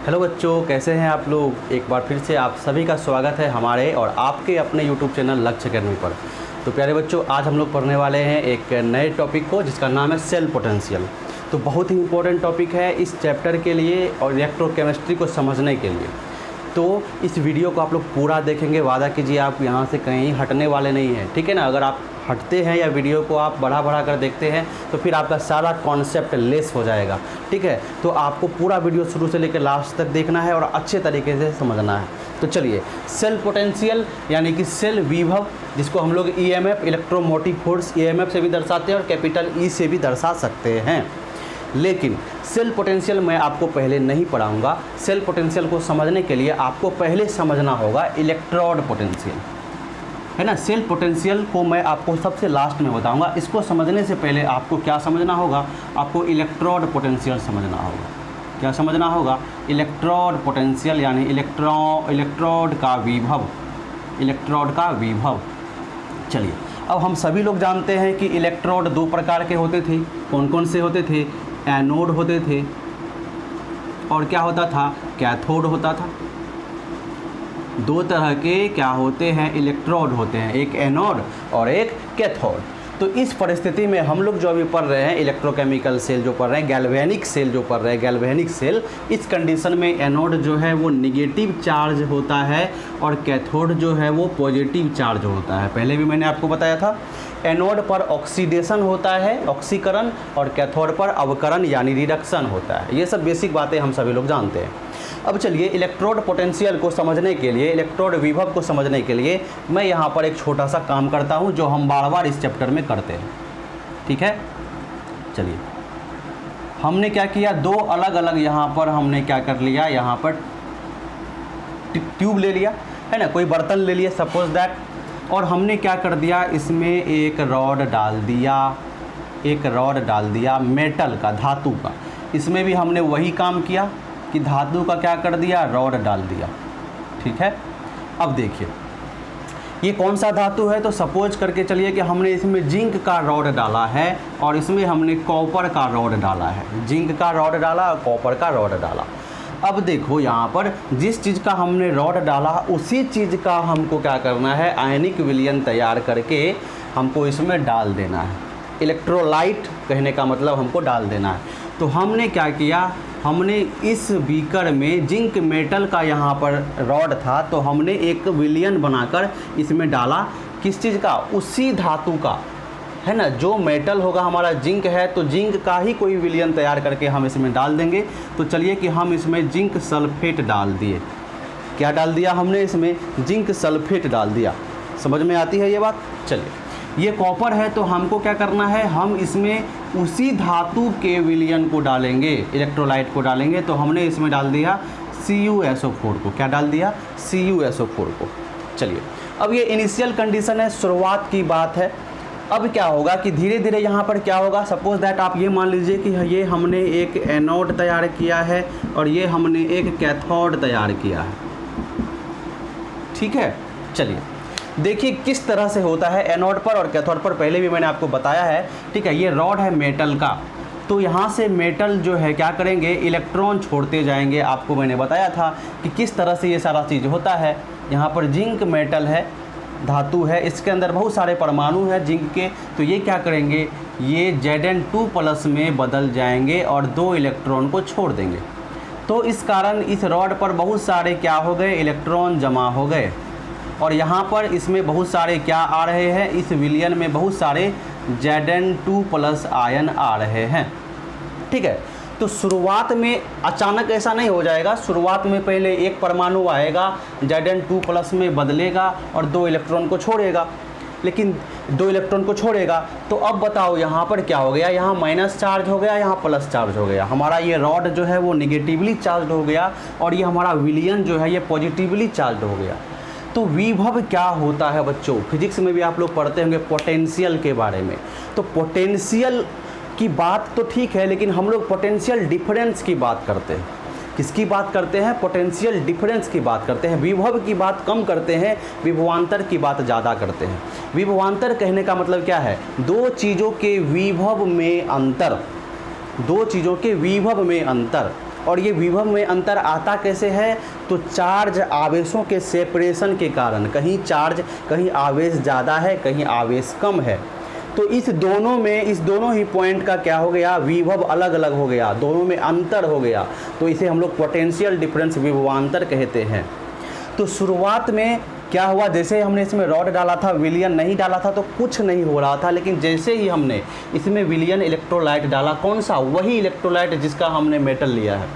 Hello बच्चों, कैसे हैं आप लोग। एक बार फिर से आप सभी का स्वागत है हमारे और आपके अपने यूट्यूब चैनल लक्ष्य अकेडमी पर। तो प्यारे बच्चों, आज हम लोग पढ़ने वाले हैं एक नए टॉपिक को जिसका नाम है सेल पोटेंशियल। तो बहुत ही इम्पोर्टेंट टॉपिक है इस चैप्टर के लिए और इलेक्ट्रोकेमिस्ट्री को समझने के लिए। तो इस वीडियो को आप लोग पूरा देखेंगे, वादा कीजिए आप यहाँ से कहीं हटने वाले नहीं हैं, ठीक है ना। अगर आप हटते हैं या वीडियो को आप बढ़ा कर देखते हैं तो फिर आपका सारा कॉन्सेप्ट लेस हो जाएगा, ठीक है। तो आपको पूरा वीडियो शुरू से लेकर लास्ट तक देखना है और अच्छे तरीके से समझना है। तो चलिए, सेल पोटेंशियल यानी कि सेल विभव, जिसको हम लोग ईएमएफ इलेक्ट्रोमोटिव फोर्स ईएमएफ से भी दर्शाते हैं और कैपिटल ई से भी दर्शा सकते हैं। लेकिन सेल पोटेंशियल मैं आपको पहले नहीं पढ़ाऊंगा। सेल पोटेंशियल को समझने के लिए आपको पहले समझना होगा इलेक्ट्रोड पोटेंशियल, है ना। सेल पोटेंशियल को मैं आपको सबसे लास्ट में बताऊंगा। इसको समझने से पहले आपको क्या समझना होगा, आपको इलेक्ट्रोड पोटेंशियल समझना होगा। क्या समझना होगा? इलेक्ट्रोड पोटेंशियल यानी इलेक्ट्रोड का विभव, इलेक्ट्रोड का विभव। चलिए, अब हम सभी लोग जानते हैं कि इलेक्ट्रोड दो प्रकार के होते थे। कौन कौन से होते थे? एनोड होते थे और क्या होता था? कैथोड होता था। दो तरह के क्या होते हैं? इलेक्ट्रोड होते हैं, एक एनोड और एक कैथोड। तो इस परिस्थिति में हम लोग जो अभी पढ़ रहे हैं इलेक्ट्रोकेमिकल सेल जो पढ़ रहे हैं, गैल्वेनिक सेल जो पढ़ रहे हैं, गैल्वेनिक सेल, इस कंडीशन में एनोड जो है वो निगेटिव चार्ज होता है और कैथोड जो है वो पॉजिटिव चार्ज होता है। पहले भी मैंने आपको बताया था, एनोड पर ऑक्सीडेशन होता है, ऑक्सीकरण, और कैथोड पर अवकरण यानी रिडक्शन होता है। ये सब बेसिक बातें हम सभी लोग जानते हैं। अब चलिए, इलेक्ट्रोड पोटेंशियल को समझने के लिए, इलेक्ट्रोड विभव को समझने के लिए मैं यहाँ पर एक छोटा सा काम करता हूँ जो हम बार बार इस चैप्टर में करते हैं, ठीक है। चलिए, हमने क्या किया, दो अलग अलग यहाँ पर हमने क्या कर लिया, यहाँ पर ट्यूब ले लिया, है ना, कोई बर्तन ले लिया सपोज दैट, और हमने क्या कर दिया, इसमें एक रॉड डाल दिया, एक रॉड डाल दिया मेटल का, धातु का। इसमें भी हमने वही काम किया कि धातु का क्या कर दिया, रॉड डाल दिया, ठीक है। अब देखिए, ये कौन सा धातु है, तो सपोज करके चलिए कि हमने इसमें जिंक का रॉड डाला है और इसमें हमने कॉपर का रॉड डाला है। जिंक का रॉड डाला और कॉपर का रॉड डाला। अब देखो, यहाँ पर जिस चीज़ का हमने रॉड डाला उसी चीज़ का हमको क्या करना है, आयनिक विलयन तैयार करके हमको इसमें डाल देना है। इलेक्ट्रोलाइट कहने का मतलब हमको डाल देना है। तो हमने क्या किया, हमने इस बीकर में जिंक मेटल का यहाँ पर रॉड था, तो हमने एक विलयन बनाकर इसमें डाला। किस चीज़ का? उसी धातु का, है ना। जो मेटल होगा हमारा जिंक है, तो जिंक का ही कोई विलयन तैयार करके हम इसमें डाल देंगे। तो चलिए कि हम इसमें जिंक सल्फेट डाल दिए। क्या डाल दिया हमने? इसमें जिंक सल्फेट डाल दिया। समझ में आती है ये बात? चलिए, ये कॉपर है तो हमको क्या करना है, हम इसमें उसी धातु के विलयन को डालेंगे, इलेक्ट्रोलाइट को डालेंगे। तो हमने इसमें डाल दिया CuSO4 को। क्या डाल दिया? CuSO4 को। चलिए, अब ये इनिशियल कंडीशन है, शुरुआत की बात है। अब क्या होगा कि धीरे धीरे यहाँ पर क्या होगा, सपोज दैट आप ये मान लीजिए कि ये हमने एक एनोड तैयार किया है और ये हमने एक कैथोड तैयार किया है, ठीक है। चलिए, देखिए किस तरह से होता है एनोड पर और कैथोड पर, पहले भी मैंने आपको बताया है, ठीक है। ये रॉड है मेटल का, तो यहाँ से मेटल जो है क्या करेंगे, इलेक्ट्रॉन छोड़ते जाएंगे। आपको मैंने बताया था कि किस तरह से ये सारा चीज़ होता है। यहाँ पर जिंक मेटल है, धातु है, इसके अंदर बहुत सारे परमाणु हैं जिंक के, तो ये क्या करेंगे, ये Zn2+ में बदल जाएंगे और 2 इलेक्ट्रॉन को छोड़ देंगे। तो इस कारण इस रॉड पर बहुत सारे क्या हो गए, इलेक्ट्रॉन जमा हो गए। और यहाँ पर इसमें बहुत सारे क्या आ रहे हैं, इस विलयन में बहुत सारे Zn2+ आयन आ रहे हैं, ठीक है। तो शुरुआत में अचानक ऐसा नहीं हो जाएगा। शुरुआत में पहले एक परमाणु आएगा, Zn2+ में बदलेगा और 2 इलेक्ट्रॉन को छोड़ेगा, लेकिन 2 इलेक्ट्रॉन को छोड़ेगा। तो अब बताओ यहाँ पर क्या हो गया, यहाँ माइनस चार्ज हो गया, यहाँ प्लस चार्ज हो गया। हमारा ये रॉड जो है वो निगेटिवली चार्ज हो गया और ये हमारा विलयन जो है ये पॉजिटिवली चार्ज हो गया। तो विभव क्या होता है बच्चों, फिजिक्स में भी आप लोग पढ़ते होंगे पोटेंशियल के बारे में। तो पोटेंशियल की बात तो ठीक है, लेकिन हम लोग पोटेंशियल डिफरेंस की बात करते हैं। किसकी बात करते हैं? पोटेंशियल डिफरेंस की बात करते हैं। विभव की बात कम करते हैं, विभवांतर की बात ज़्यादा करते हैं। विभवांतर कहने का मतलब क्या है? दो चीज़ों के विभव में अंतर, दो चीज़ों के विभव में अंतर। और ये विभव में अंतर आता कैसे है? तो चार्ज आवेशों के सेपरेशन के कारण, कहीं चार्ज, कहीं आवेश ज़्यादा है, कहीं आवेश कम है, तो इस दोनों ही पॉइंट का क्या हो गया? विभव अलग अलग हो गया, दोनों में अंतर हो गया, तो इसे हम लोग पोटेंशियल डिफरेंस, विभवांतर कहते हैं। तो शुरुआत में क्या हुआ, जैसे हमने इसमें रॉड डाला था, विलयन नहीं डाला था तो कुछ नहीं हो रहा था, लेकिन जैसे ही हमने इसमें विलयन इलेक्ट्रोलाइट डाला, कौन सा? वही इलेक्ट्रोलाइट जिसका हमने मेटल लिया है,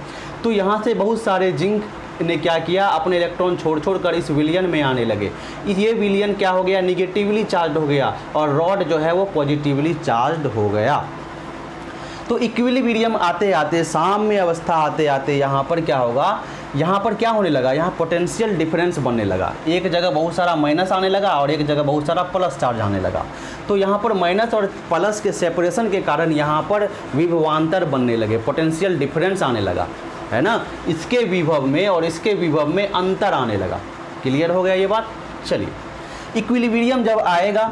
तो यहाँ से बहुत सारे जिंक ने क्या किया? अपने इलेक्ट्रॉन छोड़ कर इस विलयन में आने लगे। ये विलयन क्या हो गया? निगेटिवली चार्ज हो गया, और रॉड जो है वो पॉजिटिवली चार्ज हो गया। तो इक्विलिब्रियम आते आते, साम्य अवस्था आते आते यहाँ पर क्या होगा? यहाँ पर क्या होने लगा? यहाँ पोटेंशियल डिफरेंस बनने लगा। एक जगह बहुत सारा माइनस आने लगा और एक जगह बहुत सारा प्लस चार्ज आने लगा। तो यहाँ पर माइनस और प्लस के सेपरेशन के कारण यहाँ पर विभवांतर बनने लगे, पोटेंशियल डिफरेंस आने लगा, है ना। इसके विभव में और इसके विभव में अंतर आने लगा। क्लियर हो गया ये बात? चलिए, इक्विलिब्रियम जब आएगा,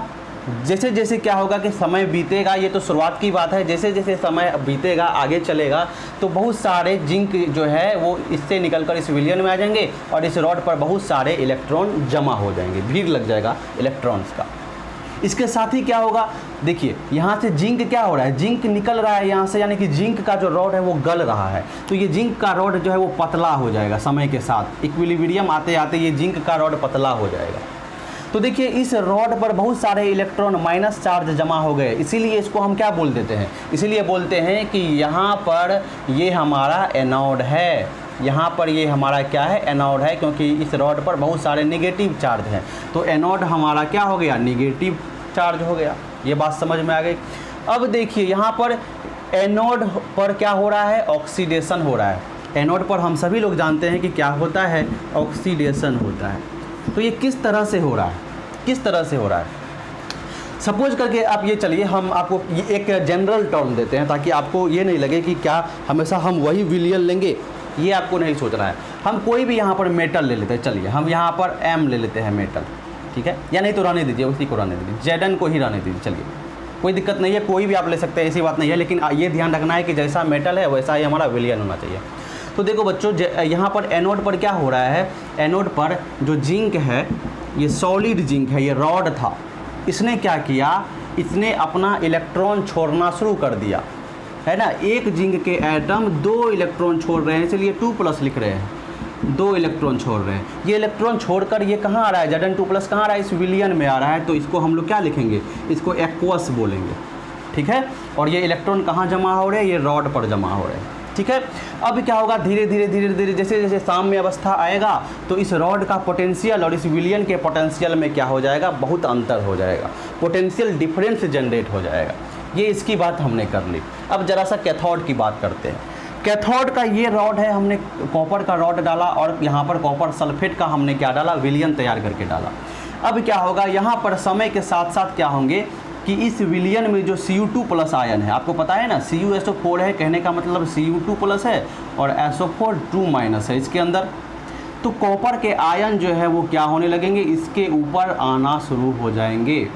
जैसे जैसे क्या होगा कि समय बीतेगा, ये तो शुरुआत की बात है, जैसे जैसे समय बीतेगा, आगे चलेगा, तो बहुत सारे जिंक जो है वो इससे निकलकर इस विलयन में आ जाएंगे और इस रॉड पर बहुत सारे इलेक्ट्रॉन जमा हो जाएंगे, भीड़ लग जाएगा इलेक्ट्रॉन्स का। इसके साथ ही क्या होगा? देखिए, यहाँ से जिंक क्या हो रहा है? जिंक निकल रहा है यहाँ से, यानी कि जिंक का जो रॉड है वो गल रहा है, तो ये जिंक का रॉड जो है वो पतला हो जाएगा समय के साथ। इक्विलिब्रियम आते आते ये जिंक का रॉड पतला हो जाएगा। तो देखिए, इस रॉड पर बहुत सारे इलेक्ट्रॉन माइनस चार्ज जमा हो गए, इसीलिए इसको हम क्या बोल देते हैं? इसीलिए बोलते हैं कि यहाँ पर ये हमारा एनोड है, यहाँ पर ये हमारा क्या है? एनोड है, क्योंकि इस रॉड पर बहुत सारे निगेटिव चार्ज हैं, तो एनोड हमारा क्या हो गया? निगेटिव चार्ज हो गया। ये बात समझ में आ गई? अब देखिए, यहाँ पर एनोड पर क्या हो रहा है? ऑक्सीडेशन हो रहा है। एनोड पर हम सभी लोग जानते हैं कि क्या होता है? ऑक्सीडेशन होता है। तो ये किस तरह से हो रहा है? किस तरह से हो रहा है? सपोज करके आप ये चलिए, हम आपको ये एक जनरल टर्म देते हैं ताकि आपको ये नहीं लगे कि क्या हमेशा हम वही विलयन लेंगे, ये आपको नहीं सोचना है। हम कोई भी यहाँ पर मेटल ले लेते हैं, चलिए हम यहाँ पर एम ले लेते हैं मेटल, ठीक है, या नहीं तो रहने दीजिए, उसी को रहने दीजिए, जेडन को ही रहने दीजिए, चलिए कोई दिक्कत नहीं है, कोई भी आप ले सकते हैं, ऐसी बात नहीं है, लेकिन ये ध्यान रखना है कि जैसा मेटल है वैसा ही हमारा विलयन होना चाहिए। तो देखो बच्चों, यहाँ पर एनोड पर क्या हो रहा है? एनोड पर जो जिंक है, ये सॉलिड जिंक है, ये रॉड था, इसने क्या किया? इसने अपना इलेक्ट्रॉन छोड़ना शुरू कर दिया, है ना। एक जिंक के एटम 2 इलेक्ट्रॉन छोड़ रहे हैं, इसलिए 2+ लिख रहे हैं, 2 इलेक्ट्रॉन छोड़ रहे हैं। ये इलेक्ट्रॉन छोड़कर ये कहाँ आ रहा है? Zn2+ कहाँ आ रहा है? इस विलयन में आ रहा है, तो इसको हम लोग क्या लिखेंगे? इसको एक्वस बोलेंगे, ठीक है। और ये इलेक्ट्रॉन कहाँ जमा हो रहे हैं? ये रॉड पर जमा हो रहे हैं, ठीक है। अब क्या होगा? धीरे धीरे जैसे जैसे साम्य अवस्था आएगा, तो इस रॉड का पोटेंशियल और इस विलयन के पोटेंशियल में क्या हो जाएगा? बहुत अंतर हो जाएगा, पोटेंशियल डिफरेंस जनरेट हो जाएगा। ये इसकी बात हमने कर ली। अब जरा सा कैथोड की बात करते हैं। कैथोड का ये रॉड है, हमने कॉपर का रॉड डाला और यहाँ पर कॉपर सल्फेट का हमने क्या डाला? विलयन तैयार करके डाला। अब क्या होगा? यहाँ पर समय के साथ साथ क्या होंगे कि इस विलयन में जो Cu2+ आयन है, आपको पता है ना, CuSO4 है, कहने का मतलब Cu2+ है और SO4 2- है इसके अंदर। तो कॉपर के आयन जो है वो क्या होने लगेंगे? इसके ऊपर आना शुरू हो जाएंगे,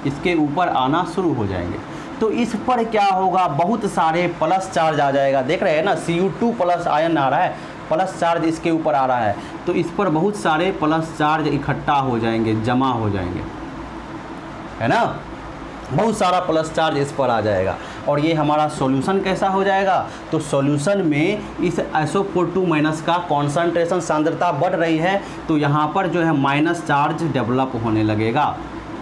इसके ऊपर आना शुरू हो जाएंगे। तो इस पर क्या होगा? बहुत सारे प्लस चार्ज आ जाएगा। देख रहे हैं ना, Cu2+ आयन आ रहा है, प्लस चार्ज इसके ऊपर आ रहा है, तो इस पर बहुत सारे प्लस चार्ज इकट्ठा हो जाएंगे, जमा हो जाएंगे, है ना। बहुत सारा प्लस चार्ज इस पर आ जाएगा और ये हमारा सॉल्यूशन कैसा हो जाएगा? तो सॉल्यूशन में इस SO4 2- का कॉन्सेंट्रेशन, सांद्रता बढ़ रही है, तो यहाँ पर जो है माइनस चार्ज डेवलप होने लगेगा,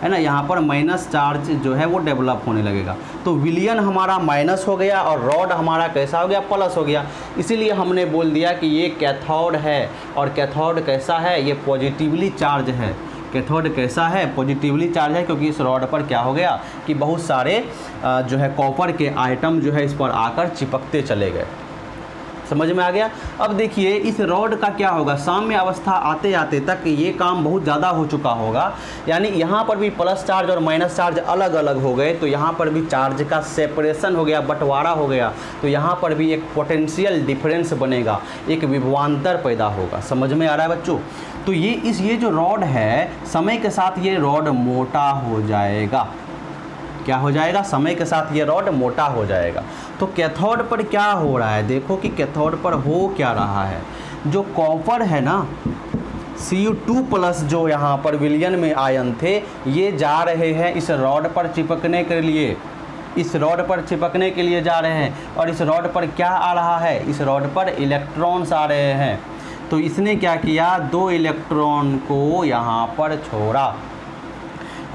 है ना। यहाँ पर माइनस चार्ज जो है वो डेवलप होने लगेगा। तो विलयन हमारा माइनस हो गया और रॉड हमारा कैसा हो गया? प्लस हो गया। इसीलिए हमने बोल दिया कि ये कैथोड है। और कैथोड कैसा है? ये पॉजिटिवली चार्ज है। कैथोड कैसा है? पॉजिटिवली चार्ज है, क्योंकि इस रॉड पर क्या हो गया कि बहुत सारे जो है कॉपर के आइटम जो है इस पर आकर चिपकते चले गए। समझ में आ गया? अब देखिए, इस रॉड का क्या होगा? साम्य अवस्था आते आते तक ये काम बहुत ज़्यादा हो चुका होगा, यानी यहाँ पर भी प्लस चार्ज और माइनस चार्ज अलग अलग हो गए, तो यहाँ पर भी चार्ज का सेपरेशन हो गया, बंटवारा हो गया, तो यहाँ पर भी एक पोटेंशियल डिफरेंस बनेगा, एक विभवांतर पैदा होगा। समझ में आ रहा है बच्चों? तो ये जो रॉड है, समय के साथ ये रॉड मोटा हो जाएगा। क्या हो जाएगा, समय के साथ ये रॉड मोटा हो जाएगा। तो कैथोड पर क्या हो रहा है, देखो कि कैथोड पर हो क्या रहा है, जो कॉपर है ना Cu2+ जो यहाँ पर विलयन में आयन थे, ये जा रहे हैं इस रॉड पर चिपकने के लिए, इस रॉड पर चिपकने के लिए जा रहे हैं। और इस रॉड पर क्या आ रहा है, इस रॉड पर इलेक्ट्रॉन्स आ रहे हैं। तो इसने क्या किया, 2 इलेक्ट्रॉन को यहाँ पर छोड़ा,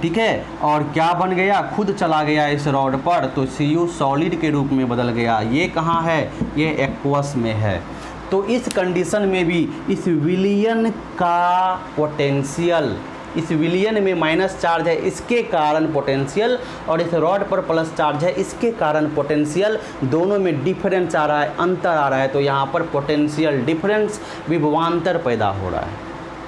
ठीक है, और क्या बन गया, खुद चला गया इस रॉड पर, तो Cu सॉलिड के रूप में बदल गया। ये कहाँ है, ये एक्वस में है। तो इस कंडीशन में भी इस विलयन का पोटेंशियल, इस विलयन में माइनस चार्ज है, इसके कारण पोटेंशियल, और इस रॉड पर प्लस चार्ज है, इसके कारण पोटेंशियल, दोनों में डिफरेंस आ रहा है, अंतर आ रहा है। तो यहाँ पर पोटेंशियल डिफरेंस, विभवांतर पैदा हो रहा है।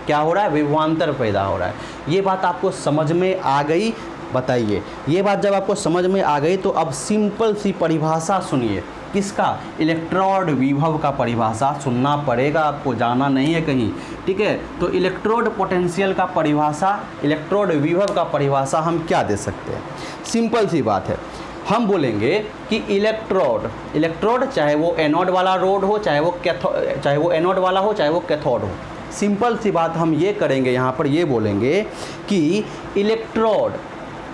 क्या हो रहा है, विभवांतर पैदा हो रहा है। ये बात आपको समझ में आ गई, बताइए। ये बात जब आपको समझ में आ गई तो अब सिंपल सी परिभाषा सुनिए, किसका, इलेक्ट्रोड विभव का परिभाषा सुनना पड़ेगा आपको, जाना नहीं है कहीं, ठीक है। तो इलेक्ट्रोड पोटेंशियल का परिभाषा, इलेक्ट्रोड विभव का परिभाषा हम क्या दे सकते हैं, सिंपल सी बात है। हम बोलेंगे कि इलेक्ट्रोड चाहे वो एनोड वाला रोड हो, चाहे वो एनोड वाला हो, चाहे वो कैथोड हो, सिंपल सी बात हम ये करेंगे, यहाँ पर ये बोलेंगे कि इलेक्ट्रोड,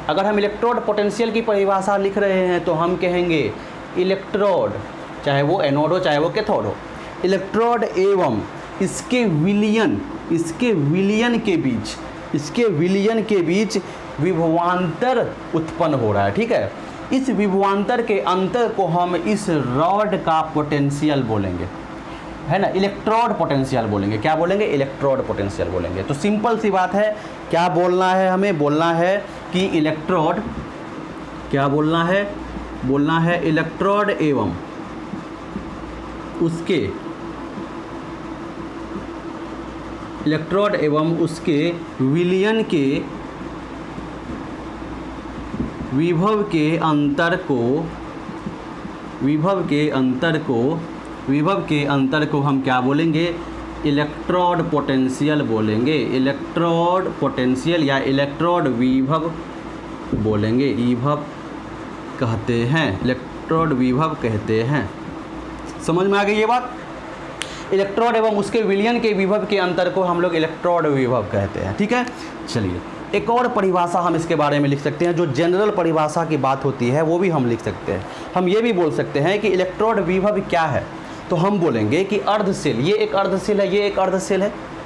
अगर हम इलेक्ट्रोड पोटेंशियल की परिभाषा लिख रहे हैं तो हम कहेंगे इलेक्ट्रोड, चाहे वो एनोड हो चाहे वो कैथोड हो, इलेक्ट्रोड एवं इसके विलयन के बीच विभवांतर उत्पन्न हो रहा है, ठीक है। इस विभवांतर के अंतर को हम इस रॉड का पोटेंशियल बोलेंगे, है ना, इलेक्ट्रोड पोटेंशियल बोलेंगे। क्या बोलेंगे, इलेक्ट्रोड पोटेंशियल बोलेंगे। तो सिंपल सी बात है, क्या बोलना है हमें, बोलना है कि इलेक्ट्रोड, क्या बोलना है, बोलना है इलेक्ट्रोड एवं उसके विलयन के विभव के अंतर को हम क्या बोलेंगे, इलेक्ट्रोड पोटेंशियल बोलेंगे, इलेक्ट्रोड पोटेंशियल या इलेक्ट्रोड विभव बोलेंगे, विभव कहते हैं, इलेक्ट्रोड विभव कहते हैं। समझ में आ गई ये बात। इलेक्ट्रोड एवं उसके विलयन के विभव के अंतर को हम लोग इलेक्ट्रोड विभव कहते हैं, ठीक है। चलिए एक और परिभाषा हम इसके बारे में लिख सकते हैं, जो जनरल परिभाषा की बात होती है वो भी हम लिख सकते हैं। हम ये भी बोल सकते हैं कि इलेक्ट्रोड विभव क्या है, तो हम बोलेंगे कि अर्धसेल, ये एक अर्धसेल है, ये एक अर्धसेल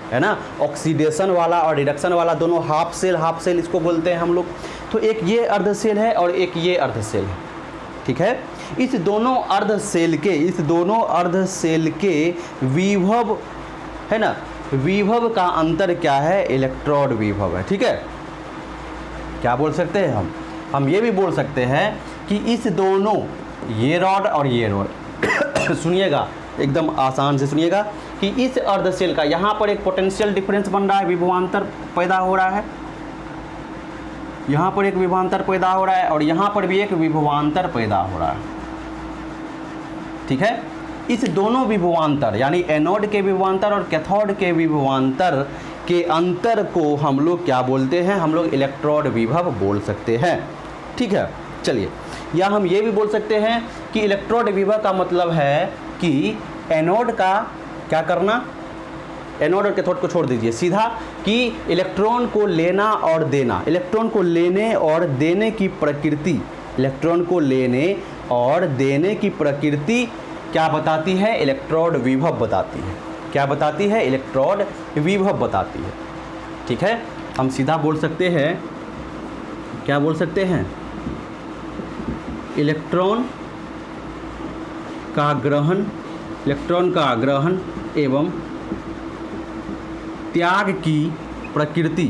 है ना, ऑक्सीडेशन वाला और रिडक्शन वाला दोनों हाफ सेल इसको बोलते हैं हम लोग। तो एक ये अर्धसेल है और एक ये अर्धसेल है, ठीक है। इस दोनों अर्धसेल के विभव, है ना, विभव का अंतर क्या है, इलेक्ट्रोड विभव है, ठीक है। क्या बोल सकते हैं हम ये भी बोल सकते हैं कि इस दोनों, ये रॉड और ये रॉड सुनिएगा एकदम आसान से सुनिएगा कि इस अर्धसेल का यहाँ पर एक पोटेंशियल डिफरेंस बन रहा है, विभवांतर पैदा हो रहा है, यहाँ पर एक विभवांतर पैदा हो रहा है और यहाँ पर भी एक विभवांतर पैदा हो रहा है, ठीक है। इस दोनों विभवांतर यानी एनोड के विभवांतर और कैथोड के विभवांतर के अंतर को हम लोग क्या बोलते हैं, हम लोग इलेक्ट्रोड विभव बोल सकते हैं, ठीक है। चलिए, या हम ये भी बोल सकते हैं कि इलेक्ट्रोड विभव का मतलब है कि एनोड का क्या करना, एनोड और कैथोड को छोड़ दीजिए सीधा, कि इलेक्ट्रॉन को लेना और देना, इलेक्ट्रॉन को लेने और देने की प्रकृति, इलेक्ट्रॉन को लेने और देने की प्रकृति क्या बताती है, इलेक्ट्रोड विभव बताती है। क्या बताती है, इलेक्ट्रोड विभव बताती है, ठीक है। हम सीधा बोल सकते हैं, क्या बोल सकते हैं, इलेक्ट्रॉन का ग्रहण एवं त्याग की प्रकृति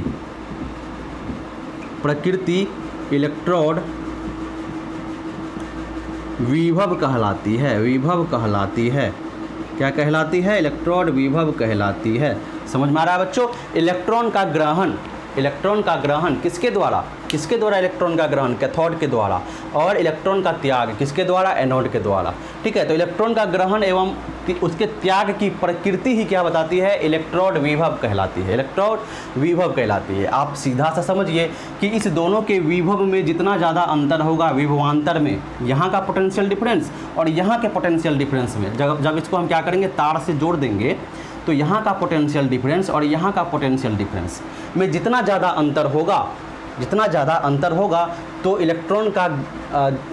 इलेक्ट्रोड विभव कहलाती है, क्या कहलाती है, इलेक्ट्रोड विभव कहलाती है। समझ में आ रहा है बच्चों। इलेक्ट्रॉन का ग्रहण किसके द्वारा, इलेक्ट्रॉन का ग्रहण कैथोड के द्वारा, और इलेक्ट्रॉन का त्याग किसके द्वारा, एनोड के द्वारा, ठीक है। तो इलेक्ट्रॉन का ग्रहण एवं उसके त्याग की प्रकृति ही क्या बताती है, इलेक्ट्रोड विभव कहलाती है, इलेक्ट्रोड विभव कहलाती है। आप सीधा सा समझिए कि इस दोनों के विभव में जितना ज़्यादा अंतर होगा विभवांतर में, यहाँ का पोटेंशियल डिफरेंस और यहाँ के पोटेंशियल डिफरेंस में, जब इसको हम क्या करेंगे तार से जोड़ देंगे तो यहाँ का पोटेंशियल डिफरेंस और यहाँ का पोटेंशियल डिफरेंस में जितना ज़्यादा अंतर होगा, जितना ज़्यादा अंतर होगा तो इलेक्ट्रॉन का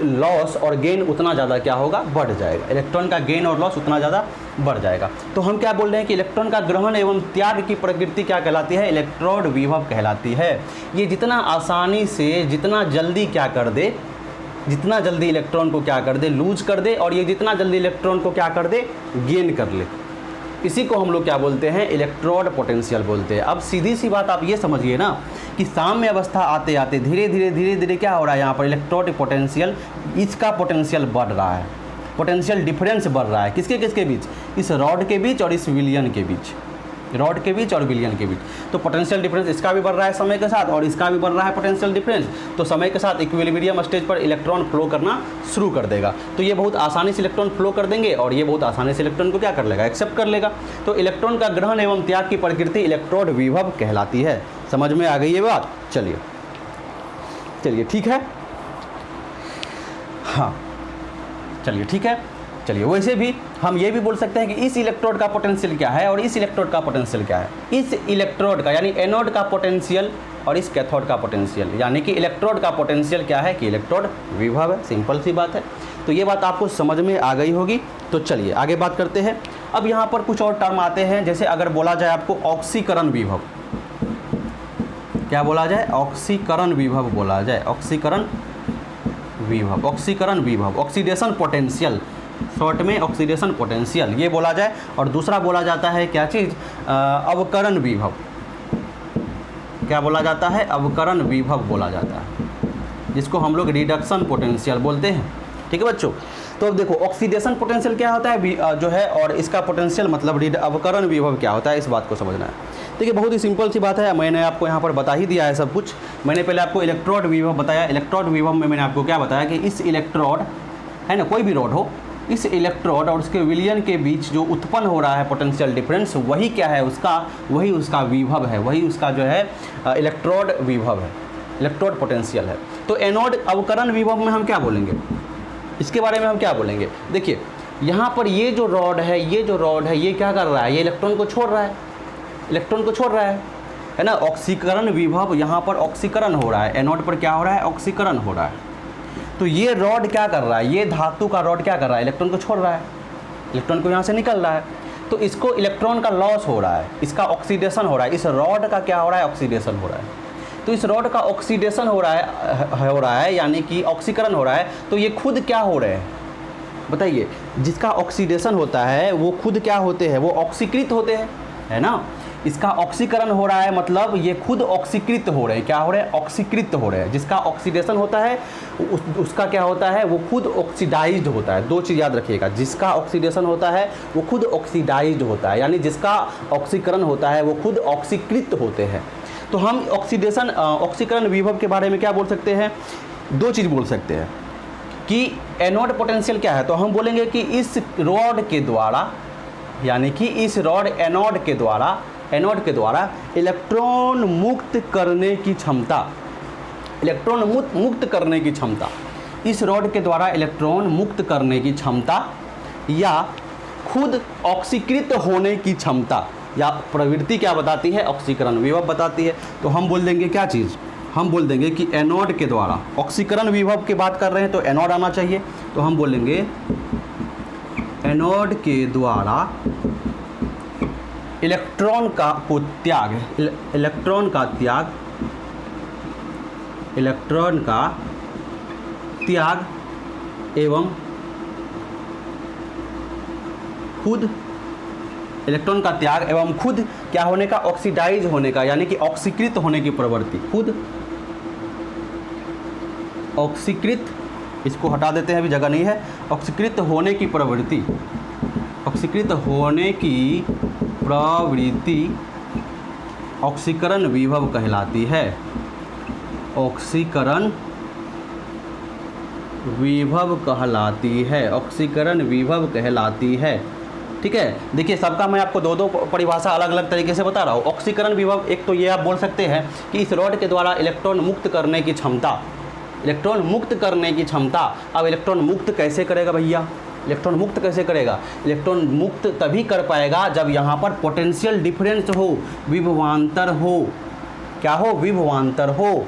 लॉस और गेन उतना ज़्यादा क्या होगा, बढ़ जाएगा। इलेक्ट्रॉन का गेन और लॉस उतना ज़्यादा बढ़ जाएगा। तो हम क्या बोल रहे हैं कि इलेक्ट्रॉन का ग्रहण एवं त्याग की प्रकृति क्या कहलाती है, इलेक्ट्रोड विभव कहलाती है। ये जितना आसानी से, जितना जल्दी क्या कर दे, जितना जल्दी इलेक्ट्रॉन को क्या कर दे, लूज कर दे, और ये जितना जल्दी इलेक्ट्रॉन को क्या कर दे, गेन कर ले, इसी को हम लोग क्या बोलते हैं, इलेक्ट्रोड पोटेंशियल बोलते हैं। अब सीधी सी बात आप ये समझिए ना कि साम्य अवस्था आते आते धीरे धीरे क्या हो रहा है, यहाँ पर इलेक्ट्रोड पोटेंशियल, इसका पोटेंशियल बढ़ रहा है, पोटेंशियल डिफरेंस बढ़ रहा है, किसके किसके बीच, इस रॉड के बीच और इस विलियन के बीच, रॉड के बीच और विलियन के बीच। तो पोटेंशियल डिफरेंस इसका भी बढ़ रहा है समय के साथ और इसका भी बढ़ रहा है पोटेंशियल डिफरेंस। तो समय के साथ इक्विलिब्रियम स्टेज पर इलेक्ट्रॉन फ्लो करना शुरू कर देगा। तो ये बहुत आसानी से इलेक्ट्रॉन फ्लो कर देंगे और ये बहुत आसानी से इलेक्ट्रॉन को क्या कर लेगा, एक्सेप्ट कर लेगा। तो इलेक्ट्रॉन का ग्रहण एवं त्याग की प्रकृति इलेक्ट्रोड विभव कहलाती है। समझ में आ गई ये बात? चलिए चलिए ठीक है, हाँ चलिए ठीक है। चलिए वैसे भी हम ये भी बोल सकते हैं कि इस इलेक्ट्रोड का पोटेंशियल क्या है और इस इलेक्ट्रोड का पोटेंशियल क्या है। इस इलेक्ट्रोड का यानी एनोड का पोटेंशियल और इस कैथोड का पोटेंशियल, यानी कि इलेक्ट्रोड का पोटेंशियल क्या है कि इलेक्ट्रोड विभव है। सिंपल सी बात है। तो ये बात आपको समझ में आ गई होगी। तो चलिए आगे बात करते हैं। अब यहाँ पर कुछ और टर्म आते हैं, जैसे अगर बोला जाए आपको ऑक्सीकरण विभव, क्या बोला जाए, ऑक्सीकरण विभव बोला जाए, ऑक्सीकरण विभव, ऑक्सीकरण विभव, ऑक्सीडेशन पोटेंशियल, शॉर्ट में ऑक्सीडेशन पोटेंशियल ये बोला जाए। और दूसरा बोला जाता है क्या चीज़, अवकरण विभव, क्या बोला जाता है, अवकरण विभव बोला जाता है, जिसको हम लोग रिडक्शन पोटेंशियल बोलते हैं। ठीक है बच्चों। तो अब देखो ऑक्सीडेशन पोटेंशियल क्या होता है जो है, और इसका पोटेंशियल मतलब अवकरण विभव क्या होता है, इस बात को समझना है। देखिए बहुत ही सिंपल सी बात है, मैंने आपको यहाँ पर बता ही दिया है सब कुछ। मैंने पहले आपको इलेक्ट्रोड विभव बताया। इलेक्ट्रोड विभव में मैंने आपको क्या बताया कि इस इलेक्ट्रोड है ना, कोई भी रॉड हो, इस इलेक्ट्रोड और उसके विलियन के बीच जो उत्पन्न हो रहा है पोटेंशियल डिफरेंस, वही क्या है उसका, वही उसका विभव है, वही उसका जो है इलेक्ट्रोड विभव है, इलेक्ट्रोड पोटेंशियल है। तो एनोड अवकरण विभव में हम क्या बोलेंगे, इसके बारे में हम क्या बोलेंगे। देखिए यहाँ पर ये जो रॉड है, ये जो रॉड है, ये क्या कर रहा है, ये इलेक्ट्रॉन को छोड़ रहा है, इलेक्ट्रॉन को छोड़ रहा है ना। ऑक्सीकरण विभव, यहाँ पर ऑक्सीकरण हो रहा है, एनोड पर क्या हो रहा है, ऑक्सीकरण हो रहा है। तो ये रॉड क्या कर रहा है, ये धातु का रॉड क्या कर रहा है, इलेक्ट्रॉन को छोड़ रहा है, इलेक्ट्रॉन को यहाँ से निकल रहा है। तो इसको इलेक्ट्रॉन का लॉस हो रहा है, इसका ऑक्सीडेशन हो रहा है, इस रॉड का क्या हो रहा है, ऑक्सीडेशन हो रहा है। तो इस रॉड का ऑक्सीडेशन हो रहा है यानी कि ऑक्सीकरण हो रहा है। तो ये खुद क्या हो रहे हैं बताइए, जिसका ऑक्सीडेशन होता है वो खुद क्या होते हैं, वो ऑक्सीकृत होते हैं, है ना। इसका ऑक्सीकरण हो रहा है मतलब ये खुद ऑक्सीकृत हो रहे हैं, क्या हो रहे हैं, ऑक्सीकृत हो रहे हैं। जिसका ऑक्सीडेशन होता है उसका क्या होता है, वो खुद ऑक्सीडाइज्ड होता है। दो चीज़ याद रखिएगा, जिसका ऑक्सीडेशन होता है वो खुद ऑक्सीडाइज्ड होता है, यानी जिसका ऑक्सीकरण होता है वो खुद ऑक्सीकृत होते हैं। तो हम ऑक्सीकरण विभव के बारे में क्या बोल सकते हैं, दो चीज़ बोल सकते हैं कि एनोड पोटेंशियल क्या है। तो हम बोलेंगे कि इस रॉड के द्वारा, यानी कि इस रॉड एनोड के द्वारा इलेक्ट्रॉन मुक्त करने की क्षमता, इलेक्ट्रॉन मुक्त करने की क्षमता, इस रॉड के द्वारा इलेक्ट्रॉन मुक्त करने की क्षमता या खुद ऑक्सीकृत होने की क्षमता या प्रवृत्ति क्या बताती है, ऑक्सीकरण विभव बताती है। तो हम बोल देंगे क्या चीज़, हम बोल देंगे कि एनोड के द्वारा, ऑक्सीकरण विभव की बात कर रहे हैं तो एनोड आना चाहिए। तो हम बोलेंगे एनोड के द्वारा इलेक्ट्रॉन का त्याग, इलेक्ट्रॉन का त्याग एवं खुद इलेक्ट्रॉन का त्याग एवं खुद क्या होने का, ऑक्सीडाइज होने का, यानी कि ऑक्सीकृत होने की प्रवृत्ति, खुद ऑक्सीकृत, इसको हटा देते हैं अभी जगह नहीं है, ऑक्सीकृत होने की प्रवृत्ति, ऑक्सीकृत होने की प्रवृत्ति ऑक्सीकरण विभव कहलाती है, ऑक्सीकरण विभव कहलाती है, ऑक्सीकरण विभव कहलाती है। ठीक है, देखिए सबका मैं आपको दो दो परिभाषा अलग अलग तरीके से बता रहा हूँ। ऑक्सीकरण विभव, एक तो ये आप बोल सकते हैं कि इस रॉड के द्वारा इलेक्ट्रॉन मुक्त करने की क्षमता, इलेक्ट्रॉन मुक्त करने की क्षमता। अब इलेक्ट्रॉन मुक्त कैसे करेगा भैया, इलेक्ट्रॉन मुक्त कैसे करेगा? इलेक्ट्रॉन मुक्त तभी कर पाएगा जब यहाँ पर पोटेंशियल डिफरेंस हो, विभवांतर हो। क्या हो? विभवांतर हो।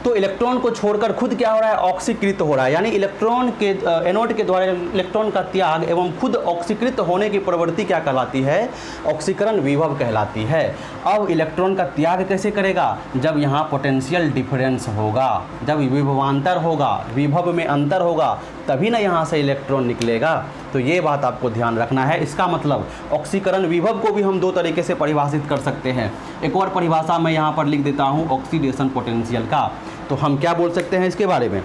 तो इलेक्ट्रॉन को छोड़कर खुद क्या हो रहा है? ऑक्सीकृत हो रहा है। यानी इलेक्ट्रॉन के एनोड के द्वारा इलेक्ट्रॉन का त्याग एवं खुद ऑक्सीकृत होने की प्रवृत्ति क्या कहलाती है? ऑक्सीकरण विभव कहलाती है। अब इलेक्ट्रॉन का त्याग कैसे करेगा? जब यहाँ पोटेंशियल डिफरेंस होगा, जब विभवांतर होगा, विभव में अंतर होगा, तभी ना यहाँ से इलेक्ट्रॉन निकलेगा। तो ये बात आपको ध्यान रखना है। इसका मतलब ऑक्सीकरण विभव को भी हम दो तरीके से परिभाषित कर सकते हैं। एक और परिभाषा मैं यहाँ पर लिख देता हूँ ऑक्सीडेशन पोटेंशियल का। तो हम क्या बोल सकते हैं इसके बारे में?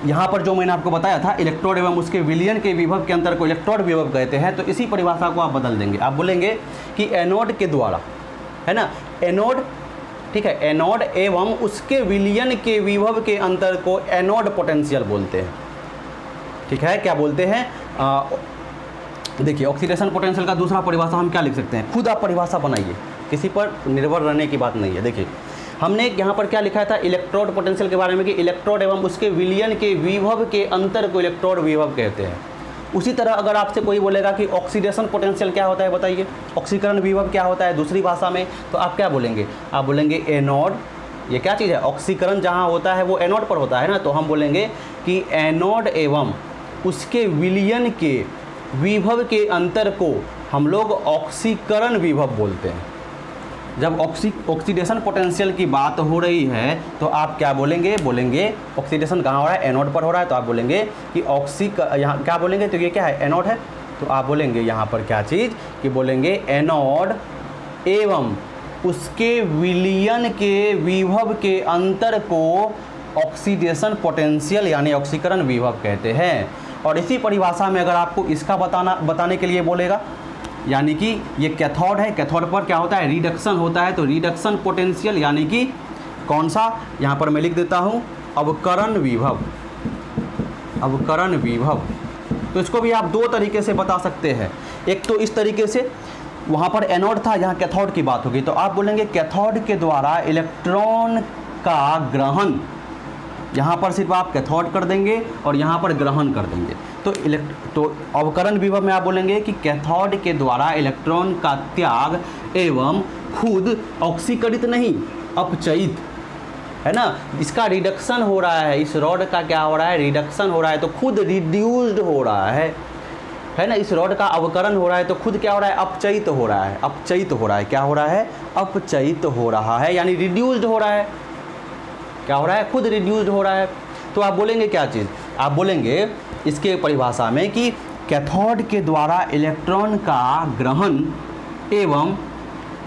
यहाँ पर जो मैंने आपको बताया था इलेक्ट्रोड एवं उसके विलयन के विभव के अंतर को इलेक्ट्रोड विभव कहते हैं। तो इसी परिभाषा को आप बदल देंगे, आप बोलेंगे कि एनोड के द्वारा, है ना, एनोड, ठीक है, एनोड एवं उसके विलयन के विभव के अंतर को एनोड पोटेंशियल बोलते हैं। ठीक है, क्या बोलते हैं? देखिए ऑक्सीडेशन पोटेंशियल का दूसरा परिभाषा हम क्या लिख सकते हैं? खुद आप परिभाषा बनाइए, किसी पर निर्भर रहने की बात नहीं है। देखिए हमने यहाँ पर क्या लिखा था इलेक्ट्रोड पोटेंशियल के बारे में कि इलेक्ट्रोड एवं उसके विलयन के विभव के अंतर को इलेक्ट्रोड विभव कहते हैं। उसी तरह अगर आपसे कोई बोलेगा कि ऑक्सीडेशन पोटेंशियल क्या होता है बताइए, ऑक्सीकरण विभव क्या होता है दूसरी भाषा में, तो आप क्या बोलेंगे? आप बोलेंगे एनोड। ये क्या चीज़ है? ऑक्सीकरण जहाँ होता है वो एनोड पर होता है ना, तो हम बोलेंगे कि एनोड एवं उसके विलयन के विभव के अंतर को हम लोग ऑक्सीकरण विभव बोलते हैं। जब ऑक्सीडेशन पोटेंशियल की बात हो रही है तो आप क्या बोलेंगे? बोलेंगे ऑक्सीडेशन कहाँ हो रहा है? एनोड पर हो रहा है, तो आप बोलेंगे कि यहाँ क्या बोलेंगे? तो ये क्या है? एनोड है। तो आप बोलेंगे यहाँ पर क्या चीज़ कि बोलेंगे एनोड एवं उसके विलयन के विभव के अंतर को ऑक्सीडेशन पोटेंशियल यानी ऑक्सीकरण विभव कहते हैं। और इसी परिभाषा में अगर आपको इसका बताने के लिए बोलेगा, यानी कि ये कैथोड है, कैथोड पर क्या होता है? रिडक्शन होता है। तो रिडक्शन पोटेंशियल यानी कि कौन सा? यहाँ पर मैं लिख देता हूँ अवकरण विभव, अवकरण विभव। तो इसको भी आप दो तरीके से बता सकते हैं। एक तो इस तरीके से, वहाँ पर एनोड था, यहाँ कैथोड की बात होगी, तो आप बोलेंगे कैथोड के द्वारा इलेक्ट्रॉन का ग्रहण, यहाँ पर सिर्फ आप कैथोड कर देंगे और यहाँ पर ग्रहण कर देंगे। तो अवकरण विभव में आप बोलेंगे कि कैथोड के द्वारा इलेक्ट्रॉन का त्याग एवं खुद ऑक्सीकरित नहीं अपचयित, है ना, इसका रिडक्शन हो रहा है। इस रॉड का क्या हो रहा है? रिडक्शन हो रहा है, तो खुद रिड्यूस्ड हो रहा है ना। इस रॉड का अवकरण हो रहा है तो खुद क्या हो रहा है? अपचयित हो रहा है, अपचयित हो रहा है। क्या हो रहा है? अपचयित हो रहा है, यानी रिड्यूस्ड हो रहा है। क्या हो रहा है? खुद रिड्यूस्ड हो रहा है। तो आप बोलेंगे क्या चीज़? आप बोलेंगे इसके परिभाषा में कि कैथोड के द्वारा इलेक्ट्रॉन का ग्रहण एवं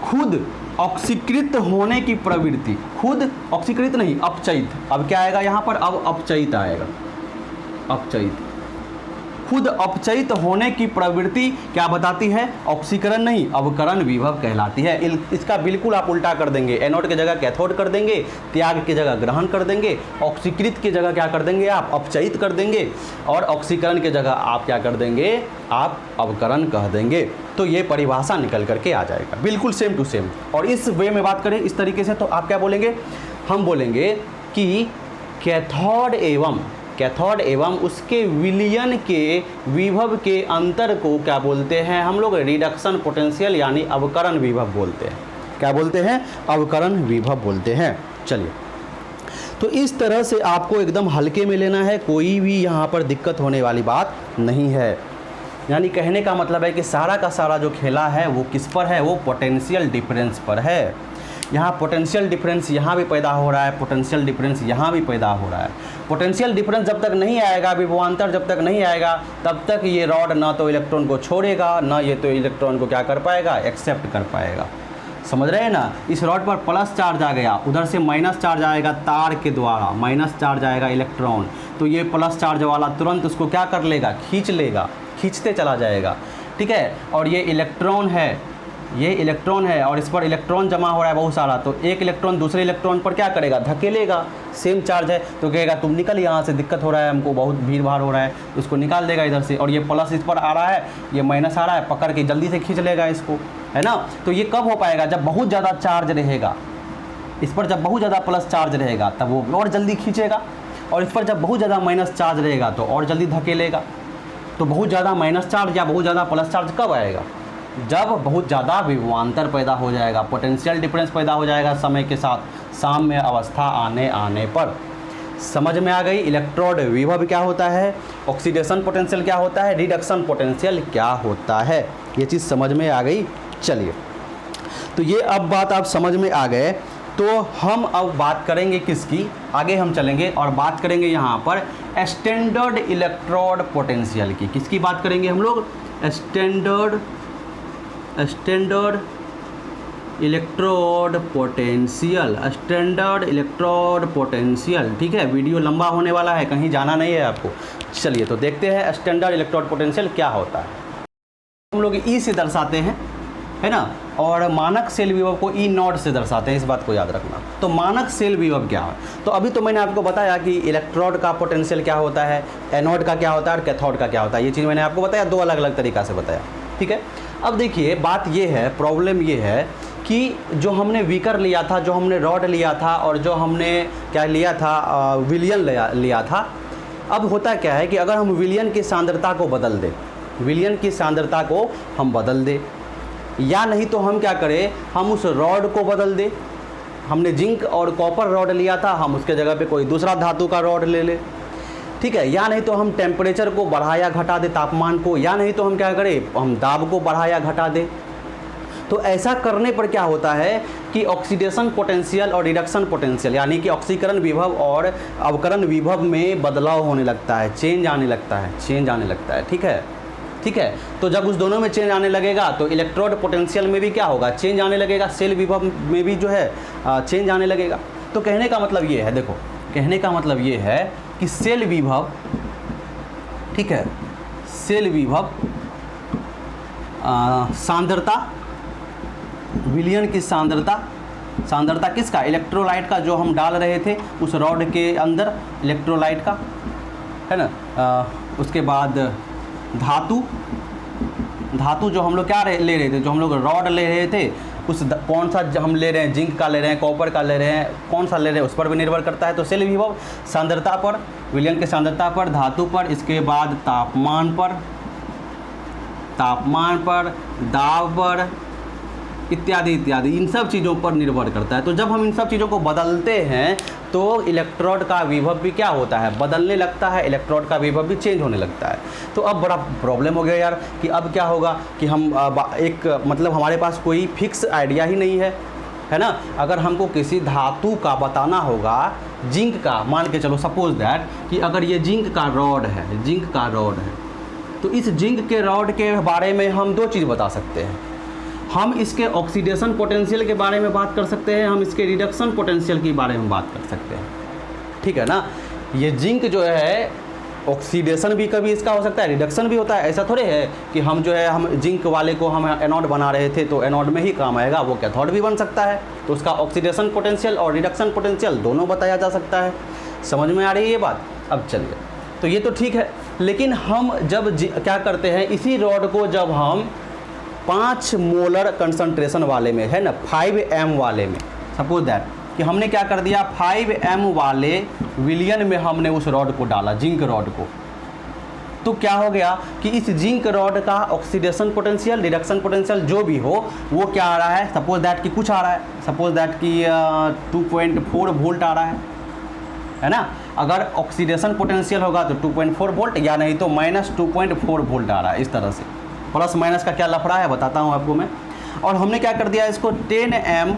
खुद ऑक्सीकृत होने की प्रवृत्ति, खुद ऑक्सीकृत नहीं अपचयित। अब क्या आएगा यहाँ पर? अब अपचयित आएगा, अपचयित। खुद अपचयित होने की प्रवृत्ति क्या बताती है? ऑक्सीकरण नहीं अवकरण विभव कहलाती है। इसका बिल्कुल आप उल्टा कर देंगे, एनोड की जगह कैथोड कर देंगे, त्याग की जगह ग्रहण कर देंगे, ऑक्सीकृत की जगह क्या कर देंगे? आप अपचयित कर देंगे, और ऑक्सीकरण की जगह आप क्या कर देंगे? आप अवकरण कह देंगे। तो ये परिभाषा निकल करके आ जाएगा, बिल्कुल सेम टू सेम। और इस वे में बात करें इस तरीके से, तो आप क्या बोलेंगे? हम बोलेंगे कि कैथोड एवं उसके विलयन के विभव के अंतर को क्या बोलते हैं हम लोग? रिडक्शन पोटेंशियल यानी अवकरण विभव बोलते हैं। क्या बोलते हैं? अवकरण विभव बोलते हैं। चलिए, तो इस तरह से आपको एकदम हल्के में लेना है, कोई भी यहाँ पर दिक्कत होने वाली बात नहीं है। यानी कहने का मतलब है कि सारा का सारा जो खेला है वो किस पर है? वो पोटेंशियल डिफरेंस पर है। यहाँ पोटेंशियल डिफरेंस यहाँ भी पैदा हो रहा है, पोटेंशियल डिफरेंस यहाँ भी पैदा हो रहा है। पोटेंशियल डिफरेंस जब तक नहीं आएगा, विभवांतर जब तक नहीं आएगा, तब तक ये रॉड ना तो इलेक्ट्रॉन को छोड़ेगा, ना ये तो इलेक्ट्रॉन को क्या कर पाएगा? एक्सेप्ट कर पाएगा। समझ रहे हैं ना? इस रॉड पर प्लस चार्ज आ गया, उधर से माइनस चार्ज आएगा, तार के द्वारा माइनस चार्ज आएगा इलेक्ट्रॉन, तो ये प्लस चार्ज वाला तुरंत उसको क्या कर लेगा? खींच लेगा, खींचते चला जाएगा। ठीक है, और ये इलेक्ट्रॉन है, ये इलेक्ट्रॉन है और इस पर इलेक्ट्रॉन जमा हो रहा है बहुत सारा, तो एक इलेक्ट्रॉन दूसरे इलेक्ट्रॉन पर क्या करेगा, धकेलेगा। सेम चार्ज है तो कहेगा तुम निकल यहाँ से, दिक्कत हो रहा है हमको, बहुत भीड़ भाड़ हो रहा है, उसको निकाल देगा इधर से। और ये प्लस इस पर आ रहा है, ये माइनस आ रहा है, पकड़ के जल्दी से खींच लेगा इसको, है ना। तो ये कब हो पाएगा, जब बहुत ज़्यादा चार्ज रहेगा इस पर, जब बहुत ज़्यादा प्लस चार्ज रहेगा तब वो और जल्दी खींचेगा, और इस पर जब बहुत ज़्यादा माइनस चार्ज रहेगा तो और जल्दी धकेलेगा। तो बहुत ज़्यादा माइनस चार्ज या बहुत ज़्यादा प्लस चार्ज कब आएगा, जब बहुत ज़्यादा विभवांतर पैदा हो जाएगा, पोटेंशियल डिफरेंस पैदा हो जाएगा समय के साथ, साम्य अवस्था आने पर। समझ में आ गई। इलेक्ट्रोड विभव क्या होता है, ऑक्सीडेशन पोटेंशियल क्या होता है, रिडक्शन पोटेंशियल क्या होता है, ये चीज़ समझ में आ गई। चलिए, तो ये अब बात आप समझ में आ गए। तो हम अब बात करेंगे किसकी, आगे हम चलेंगे और बात करेंगे यहाँ पर स्टैंडर्ड इलेक्ट्रोड पोटेंशियल की। किसकी बात करेंगे हम लोग, standard electrode potential, standard electrode potential. ठीक है, वीडियो लंबा होने वाला है, कहीं जाना नहीं है आपको। चलिए तो देखते हैं स्टैंडर्ड इलेक्ट्रोड पोटेंशियल क्या होता है। हम लोग ई से दर्शाते हैं, है ना, और मानक सेल विभव को ई नॉट से दर्शाते हैं, इस बात को याद रखना। तो मानक सेल विभव क्या है, तो अभी तो मैंने आपको बताया कि इलेक्ट्रोड का पोटेंशियल क्या होता है, एनोड का क्या होता है और कैथोड का क्या होता है। ये चीज़ मैंने आपको बताया, दो अलग अलग तरीक़ा से बताया। ठीक है, अब देखिए बात ये है, प्रॉब्लम ये है कि जो हमने वीकर लिया था, जो हमने रॉड लिया था और जो हमने क्या लिया था, विलियन लिया था। अब होता क्या है कि अगर हम विलियन की सांद्रता को बदल दें, विलियन की सांद्रता को हम बदल दें, या नहीं तो हम क्या करें, हम उस रॉड को बदल दें। हमने जिंक और कॉपर रॉड लिया था, हम उसके जगह पे कोई दूसरा धातु का रॉड ले लें। ठीक है, या नहीं तो हम टेम्परेचर को बढ़ा या घटा दें, तापमान को, या नहीं तो हम क्या करें, हम दाब को बढ़ा या घटा दें। तो ऐसा करने पर क्या होता है कि ऑक्सीडेशन पोटेंशियल और रिडक्शन पोटेंशियल, यानी कि ऑक्सीकरण विभव और अवकरण विभव में बदलाव होने लगता है, चेंज आने लगता है। ठीक है, तो जब उस दोनों में चेंज आने लगेगा तो इलेक्ट्रोड पोटेंशियल में भी क्या होगा, चेंज आने लगेगा, सेल विभव में भी जो है चेंज आने लगेगा। तो कहने का मतलब ये है, देखो कहने का मतलब ये है कि सेल विभव, ठीक है, सेल विभव सांद्रता, विलियन की सांद्रता किसका, इलेक्ट्रोलाइट का, जो हम डाल रहे थे उस रॉड के अंदर इलेक्ट्रोलाइट का, है ना। उसके बाद धातु जो हम लोग क्या ले रहे थे, जो हम लोग रॉड ले रहे थे, उस कौन सा हम ले रहे हैं, जिंक का ले रहे हैं, कॉपर का ले रहे हैं, कौन सा ले रहे हैं उस पर भी निर्भर करता है। तो सेल विभव सांद्रता पर, विलियन की सांद्रता पर, धातु पर, इसके बाद तापमान पर, दाब पर, इत्यादि इत्यादि, इन सब चीज़ों पर निर्भर करता है। तो जब हम इन सब चीज़ों को बदलते हैं तो इलेक्ट्रोड का विभव भी क्या होता है, बदलने लगता है, इलेक्ट्रोड का विभव भी चेंज होने लगता है। तो अब बड़ा प्रॉब्लम हो गया यार कि अब क्या होगा कि हम एक मतलब हमारे पास कोई फिक्स आइडिया ही नहीं है ना। अगर हमको किसी धातु का बताना होगा, जिंक का, मान के चलो सपोज दैट कि अगर ये जिंक का रॉड है, तो इस जिंक के रॉड के बारे में हम दो चीज़ बता सकते हैं। हम इसके ऑक्सीडेशन पोटेंशियल के बारे में बात कर सकते हैं, हम इसके रिडक्शन पोटेंशियल के बारे में बात कर सकते हैं। ठीक है ना, ये जिंक जो है ऑक्सीडेशन भी कभी इसका हो सकता है, रिडक्शन भी होता है। ऐसा थोड़े है कि हम जो है, हम जिंक वाले को हम एनोड बना रहे थे तो एनोड में ही काम आएगा, वो कैथोड भी बन सकता है। तो उसका ऑक्सीडेशन पोटेंशियल और रिडक्शन पोटेंशियल दोनों बताया जा सकता है। समझ में आ रही है ये बात। अब चलिए, तो ये तो ठीक है, लेकिन हम जब क्या करते हैं, इसी रॉड को जब हम 5 मोलर कंसंट्रेशन वाले में, है ना, 5m वाले में, सपोज दैट कि हमने क्या कर दिया, 5m वाले विलियन में हमने उस रॉड को डाला, जिंक रॉड को, तो क्या हो गया कि इस जिंक रॉड का ऑक्सीडेशन पोटेंशियल, रिडक्शन पोटेंशियल जो भी हो वो क्या आ रहा है, सपोज दैट कि कुछ आ रहा है, सपोज दैट कि 2.4 वोल्ट आ रहा है ना। अगर ऑक्सीडेशन पोटेंशियल होगा तो 2.4 वोल्ट, या नहीं तो -2.4 वोल्ट आ रहा है। इस तरह से प्लस माइनस का क्या लफड़ा है बताता हूँ आपको मैं। और हमने क्या कर दिया, इसको 10m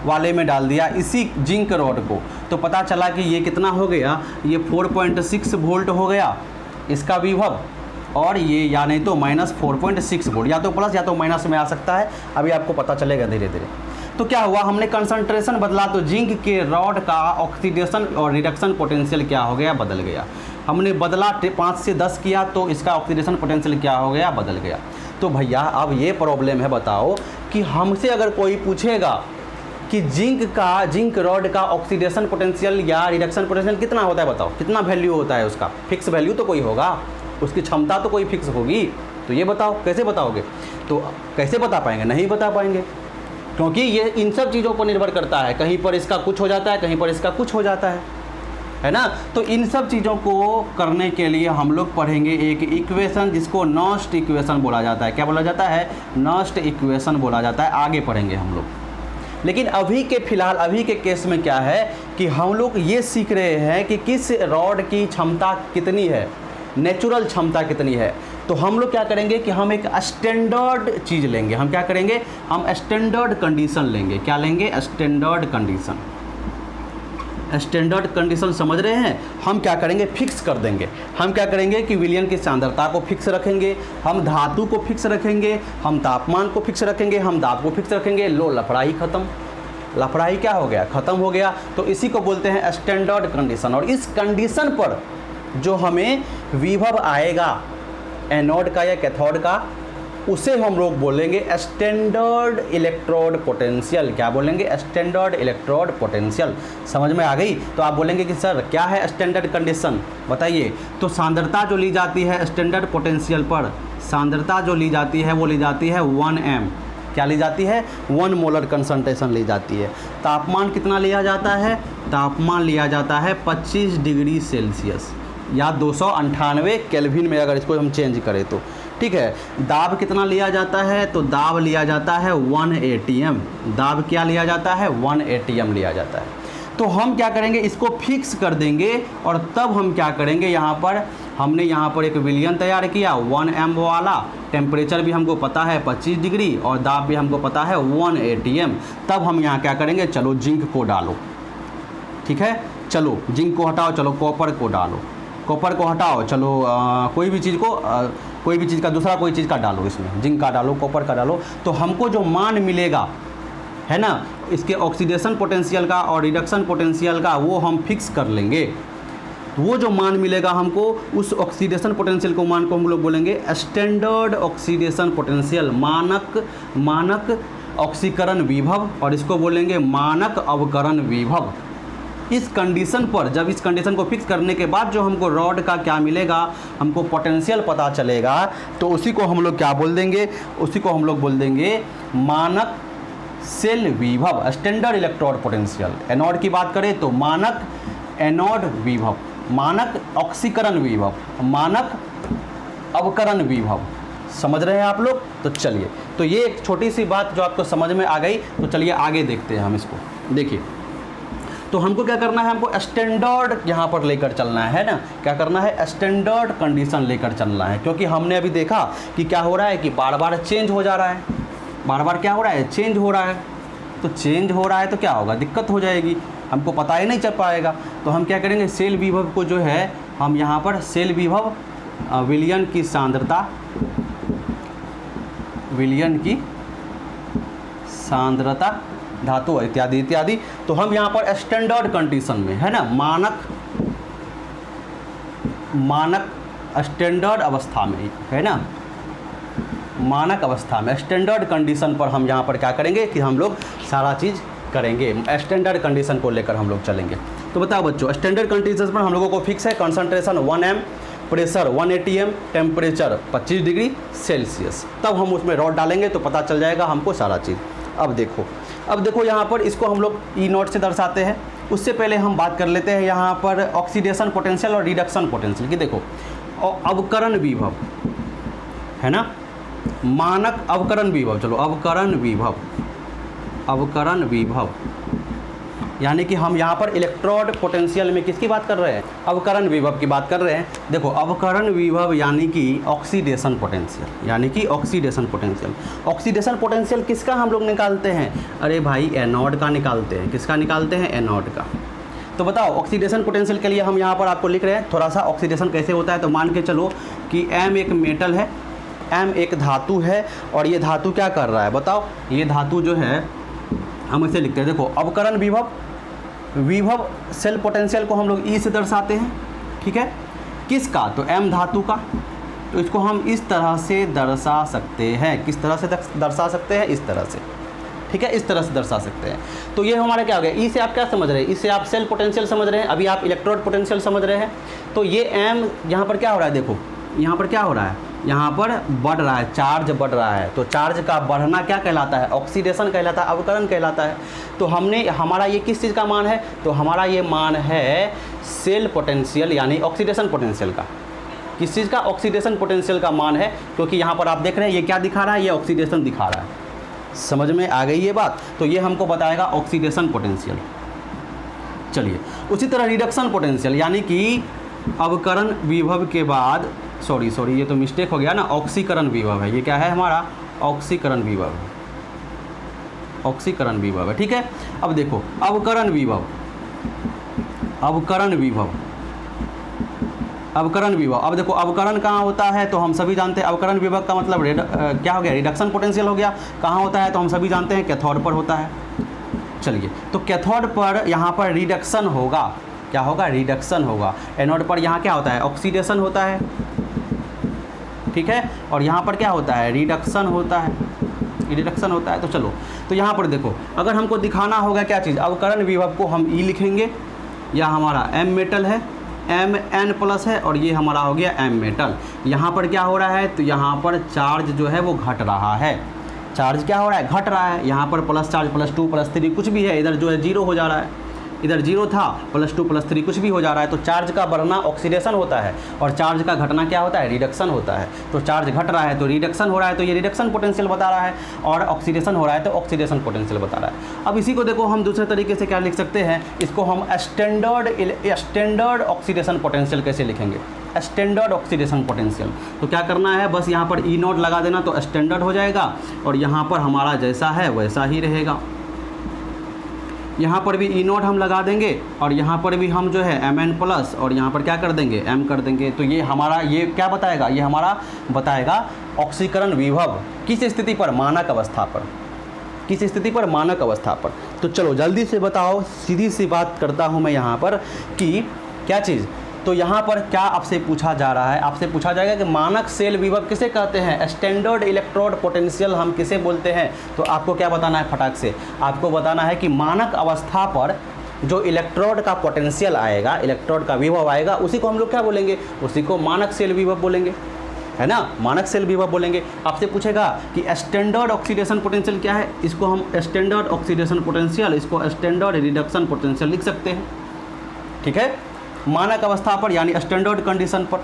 वाले में डाल दिया इसी जिंक रॉड को, तो पता चला कि ये कितना हो गया, ये 4.6 वोल्ट हो गया इसका विभव, और ये या नहीं तो -4.6 वोल्ट, या तो प्लस या तो माइनस में आ सकता है, अभी आपको पता चलेगा धीरे धीरे। तो क्या हुआ, हमने कंसंट्रेशन बदला तो जिंक के रॉड का ऑक्सीडेशन और रिडक्शन पोटेंशियल क्या हो गया, बदल गया। हमने बदला 5 से 10 किया तो इसका ऑक्सीडेशन पोटेंशियल क्या हो गया, बदल गया। तो भैया अब ये प्रॉब्लम है, बताओ कि हमसे अगर कोई पूछेगा कि जिंक रॉड का ऑक्सीडेशन पोटेंशियल या रिडक्शन पोटेंशियल कितना होता है, बताओ कितना वैल्यू होता है उसका, फिक्स वैल्यू तो कोई होगा, उसकी क्षमता तो कोई फिक्स होगी। तो ये बताओ कैसे बताओगे, तो कैसे बता पाएंगे, नहीं बता पाएंगे, क्योंकि ये इन सब चीज़ों पर निर्भर करता है, कहीं पर इसका कुछ हो जाता है, कहीं पर इसका कुछ हो जाता है ना। तो इन सब चीज़ों को करने के लिए हम लोग पढ़ेंगे एक इक्वेशन जिसको नॉस्ट इक्वेशन बोला जाता है। क्या बोला जाता है, नॉस्ट इक्वेशन बोला जाता है, आगे पढ़ेंगे हम लोग। लेकिन अभी के फिलहाल अभी के केस में क्या है कि हम लोग ये सीख रहे हैं कि किस रॉड की क्षमता कितनी है, नेचुरल क्षमता कितनी है। तो हम लोग क्या करेंगे कि हम एक स्टैंडर्ड चीज़ लेंगे, हम क्या करेंगे, हम स्टैंडर्ड कंडीशन लेंगे। क्या लेंगे, स्टैंडर्ड कंडीशन। स्टैंडर्ड कंडीशन समझ रहे हैं, हम क्या करेंगे, फिक्स कर देंगे। हम क्या करेंगे कि विलयन की सांद्रता को फिक्स रखेंगे, हम धातु को फिक्स रखेंगे, हम तापमान को फिक्स रखेंगे, हम दाब को फिक्स रखेंगे। लो, लफड़ाई खत्म, लफड़ाई क्या हो गया, ख़त्म हो गया। तो इसी को बोलते हैं स्टैंडर्ड कंडीशन। और इस कंडीशन पर जो हमें विभव आएगा एनोड का या कैथोड का, उसे हम लोग बोलेंगे स्टैंडर्ड इलेक्ट्रोड पोटेंशियल। क्या बोलेंगे, स्टैंडर्ड इलेक्ट्रोड पोटेंशियल। समझ में आ गई। तो आप बोलेंगे कि सर क्या है स्टैंडर्ड कंडीशन, बताइए। तो सांद्रता जो ली जाती है स्टैंडर्ड पोटेंशियल पर, सांद्रता जो ली जाती है वो ली जाती है 1m। क्या ली जाती है, 1 मोलर कंसंट्रेशन ली जाती है। तापमान कितना लिया जाता है, तापमान लिया जाता है 25 डिग्री सेल्सियस या 298 केल्विन में, अगर इसको हम चेंज करें तो, ठीक है। दाब कितना लिया जाता है, तो दाब लिया जाता है 1 atm। दाब क्या लिया जाता है, 1 atm लिया जाता है। तो हम क्या करेंगे, इसको फिक्स कर देंगे और तब हम क्या करेंगे, यहाँ पर हमने यहाँ पर एक विलयन तैयार किया 1m वाला, टेम्परेचर भी हमको पता है 25 डिग्री और दाब भी हमको पता है 1 atm। तब हम यहाँ क्या करेंगे, चलो जिंक को डालो, ठीक है, चलो जिंक को हटाओ, चलो कॉपर को डालो, कॉपर को हटाओ, चलो कोई भी चीज़ को कोई भी चीज़ का दूसरा कोई चीज़ का डालो, इसमें जिंक का डालो, कॉपर का डालो। तो हमको जो मान मिलेगा है ना, इसके ऑक्सीडेशन पोटेंशियल का और रिडक्शन पोटेंशियल का, वो हम फिक्स कर लेंगे। वो जो मान मिलेगा हमको, उस ऑक्सीडेशन पोटेंशियल को मान को हम लोग बोलेंगे स्टैंडर्ड ऑक्सीडेशन पोटेंशियल, मानक ऑक्सीकरण विभव, और इसको बोलेंगे मानक अवकरण विभव। इस कंडीशन पर, जब इस कंडीशन को फिक्स करने के बाद जो हमको रॉड का क्या मिलेगा, हमको पोटेंशियल पता चलेगा, तो उसी को हम लोग क्या बोल देंगे, उसी को हम लोग बोल देंगे मानक सेल विभव, स्टैंडर्ड इलेक्ट्रोड पोटेंशियल। एनोड की बात करें तो मानक एनोड विभव, मानक ऑक्सीकरण विभव, मानक अवकरण विभव। समझ रहे हैं आप लोग। तो चलिए, तो ये एक छोटी सी बात जो आपको समझ में आ गई। तो चलिए आगे देखते हैं हम इसको। देखिए, तो हमको क्या करना है, हमको स्टैंडर्ड यहाँ पर लेकर चलना है ना। क्या करना है, स्टैंडर्ड कंडीशन लेकर चलना है, क्योंकि हमने अभी देखा कि क्या हो रहा है कि बार बार चेंज हो जा रहा है, बार बार क्या हो रहा है, चेंज हो रहा है। तो चेंज हो रहा है तो क्या होगा, दिक्कत हो जाएगी, हमको पता ही नहीं चल पाएगा। तो हम क्या करेंगे, सेल विभव को जो है हम यहाँ पर सेल विभव, विलयन की सांद्रता, विलयन की सांद्रता, धातु इत्यादि इत्यादि। तो हम यहाँ पर स्टैंडर्ड कंडीशन में है ना, मानक स्टैंडर्ड अवस्था में है ना, मानक अवस्था में स्टैंडर्ड कंडीशन पर हम यहाँ पर क्या करेंगे कि हम लोग सारा चीज़ करेंगे, स्टैंडर्ड कंडीशन को लेकर हम लोग चलेंगे। तो बताओ बच्चों, स्टैंडर्ड कंडीशन पर हम लोगों को फिक्स है concentration 1m, pressure 1 atm, temperature 25 degree Celsius. तब हम उसमें रॉड डालेंगे तो पता चल जाएगा हमको सारा चीज़। अब देखो यहाँ पर इसको हम लोग E0 से दर्शाते हैं। उससे पहले हम बात कर लेते हैं यहाँ पर ऑक्सीडेशन पोटेंशियल और रिडक्शन पोटेंशियल की। देखो, अवकरण विभव है ना, मानक अवकरण विभव, चलो अवकरण विभव यानी कि हम यहाँ पर इलेक्ट्रोड पोटेंशियल में किसकी बात कर रहे हैं, अवकरण विभव की बात कर रहे हैं। देखो, अवकरण विभव यानी कि ऑक्सीडेशन पोटेंशियल, यानी कि ऑक्सीडेशन पोटेंशियल। ऑक्सीडेशन पोटेंशियल किसका हम लोग निकालते हैं, अरे भाई एनोड का निकालते हैं। किसका निकालते हैं, एनोड का। तो बताओ, ऑक्सीडेशन पोटेंशियल के लिए हम यहाँ पर आपको लिख रहे हैं थोड़ा सा ऑक्सीडेशन कैसे होता है। तो मान के चलो कि M एक मेटल है, M एक धातु है, और ये धातु क्या कर रहा है, बताओ। ये धातु जो है हम इसे लिखते हैं, देखो अवकरण विभव सेल पोटेंशियल को हम लोग E से दर्शाते हैं, ठीक है। किसका, तो M धातु का, तो इसको हम इस तरह से दर्शा सकते हैं। किस तरह से दर्शा सकते हैं? इस तरह से, ठीक है, इस तरह से दर्शा सकते हैं। तो ये हमारा क्या हो गया? ई से आप क्या समझ रहे हैं? इससे आप सेल पोटेंशियल समझ रहे हैं, अभी आप इलेक्ट्रोड पोटेंशियल समझ रहे हैं। तो ये एम यहाँ पर क्या हो रहा है? देखो यहाँ पर क्या हो रहा है, यहाँ पर बढ़ रहा है, चार्ज बढ़ रहा है। तो चार्ज का बढ़ना क्या कहलाता है? ऑक्सीडेशन कहलाता है, अवकरण कहलाता है। तो हमारा ये किस चीज़ का मान है? तो हमारा ये मान है सेल पोटेंशियल यानी ऑक्सीडेशन पोटेंशियल का। किस चीज़ का? ऑक्सीडेशन पोटेंशियल का मान है, क्योंकि यहाँ पर आप देख रहे हैं ये क्या दिखा रहा है? ये ऑक्सीडेशन दिखा रहा है। समझ में आ गई ये बात? तो ये हमको बताएगा ऑक्सीडेशन पोटेंशियल। चलिए, उसी तरह रिडक्शन पोटेंशियल यानी कि अवकरण विभव के बाद, सॉरी ये तो मिस्टेक हो गया ना, ऑक्सीकरण विभव है। ये क्या है हमारा? ऑक्सीकरण विभव, ऑक्सीकरण विभव है, ठीक है। अब देखो अवकरण विभव, अवकरण विभव, अवकरण विभव। अब देखो अवकरण कहाँ होता है? तो हम सभी जानते हैं अवकरण विभव का मतलब क्या हो गया? रिडक्शन पोटेंशियल हो गया। कहाँ होता है? तो हम सभी जानते हैं कैथोड पर होता है। चलिए, तो कैथोड पर यहाँ पर रिडक्शन होगा। क्या होगा? रिडक्शन होगा। एनोड पर यहाँ क्या होता है? ऑक्सीडेशन होता है, ठीक है। और यहाँ पर क्या होता है? रिडक्शन होता है, रिडक्शन होता है। तो चलो, तो यहाँ पर देखो, अगर हमको दिखाना होगा क्या चीज़? अवकरण विभव को हम ई लिखेंगे, या हमारा एम मेटल है, एम एन प्लस है, और ये हमारा हो गया एम मेटल। यहाँ पर क्या हो रहा है? तो यहाँ पर चार्ज जो है वो घट रहा है। चार्ज क्या हो रहा है? घट रहा है। यहाँ पर प्लस चार्ज +2 +3 कुछ भी है, इधर जो है 0 हो जा रहा है। इधर 0 था, +2 +3 कुछ भी हो जा रहा है। तो चार्ज का बढ़ना ऑक्सीडेशन होता है, और चार्ज का घटना क्या होता है? रिडक्शन होता है। तो चार्ज घट रहा है तो रिडक्शन हो रहा है, तो ये रिडक्शन पोटेंशियल बता रहा है, और ऑक्सीडेशन हो रहा है तो ऑक्सीडेशन पोटेंशियल बता रहा है। अब इसी को देखो हम दूसरे तरीके से क्या लिख सकते हैं? इसको हम स्टैंडर्ड ऑक्सीडेशन पोटेंशियल कैसे लिखेंगे? Standard oxidation potential. तो क्या करना है? बस यहाँ पर ई नोट लगा देना तो स्टैंडर्ड हो जाएगा, और यहाँ पर हमारा जैसा है वैसा ही रहेगा। यहाँ पर भी ई नोट हम लगा देंगे, और यहाँ पर भी हम जो है एम एन प्लस, और यहाँ पर क्या कर देंगे? एम कर देंगे। तो ये हमारा ये क्या बताएगा? ये हमारा बताएगा ऑक्सीकरण विभव किस स्थिति पर? मानक अवस्था पर। किस स्थिति पर? मानक अवस्था पर। तो चलो जल्दी से बताओ, सीधी सी बात करता हूँ मैं यहाँ पर कि क्या चीज़। तो यहाँ पर क्या आपसे पूछा जा रहा है? आपसे पूछा जाएगा कि मानक सेल विभव किसे कहते हैं? स्टैंडर्ड इलेक्ट्रोड पोटेंशियल हम किसे बोलते हैं? तो आपको क्या बताना है? फटाक से आपको बताना है कि मानक अवस्था पर जो इलेक्ट्रोड का पोटेंशियल आएगा, इलेक्ट्रोड का विभव आएगा, उसी को हम लोग क्या बोलेंगे? उसी को मानक सेल विभव बोलेंगे, है ना? मानक सेल विभव बोलेंगे। आपसे पूछेगा कि स्टैंडर्ड ऑक्सीडेशन पोटेंशियल क्या है? इसको हम स्टैंडर्ड ऑक्सीडेशन पोटेंशियल, इसको स्टैंडर्ड रिडक्शन पोटेंशियल लिख सकते हैं, ठीक है। मानक अवस्था पर यानी स्टैंडर्ड कंडीशन पर।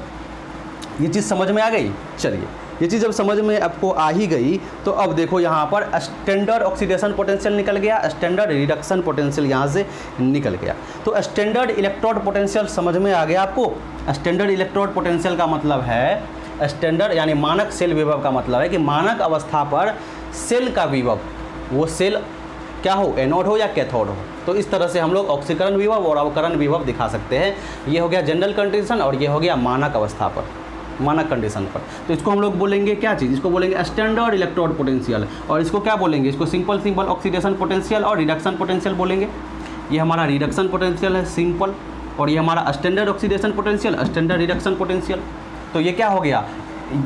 ये चीज़ समझ में आ गई? चलिए, ये चीज़ जब समझ में आपको आ ही गई तो अब देखो यहाँ पर स्टैंडर्ड ऑक्सीडेशन पोटेंशियल निकल गया, स्टैंडर्ड रिडक्शन पोटेंशियल यहाँ से निकल गया। तो स्टैंडर्ड इलेक्ट्रोड पोटेंशियल समझ में आ गया आपको? स्टैंडर्ड इलेक्ट्रोड पोटेंशियल का मतलब है, स्टैंडर्ड यानी मानक सेल विभव का मतलब है कि मानक अवस्था पर सेल का विभव, वो सेल क्या हो? एनोड हो या कैथोड हो। तो इस तरह से हम लोग ऑक्सीकरण विभव और अवकरण विभव दिखा सकते हैं। ये हो गया जनरल कंडीशन, और ये हो गया मानक अवस्था पर, मानक कंडीशन पर। तो इसको हम लोग बोलेंगे क्या चीज़? इसको बोलेंगे स्टैंडर्ड इलेक्ट्रोड पोटेंशियल, और इसको क्या बोलेंगे? इसको सिंपल ऑक्सीडेशन पोटेंशियल और रिडक्शन पोटेंशियल बोलेंगे। ये हमारा रिडक्शन पोटेंशियल है सिंपल, और ये हमारा standard oxidation potential, standard reduction potential. तो ये क्या हो गया?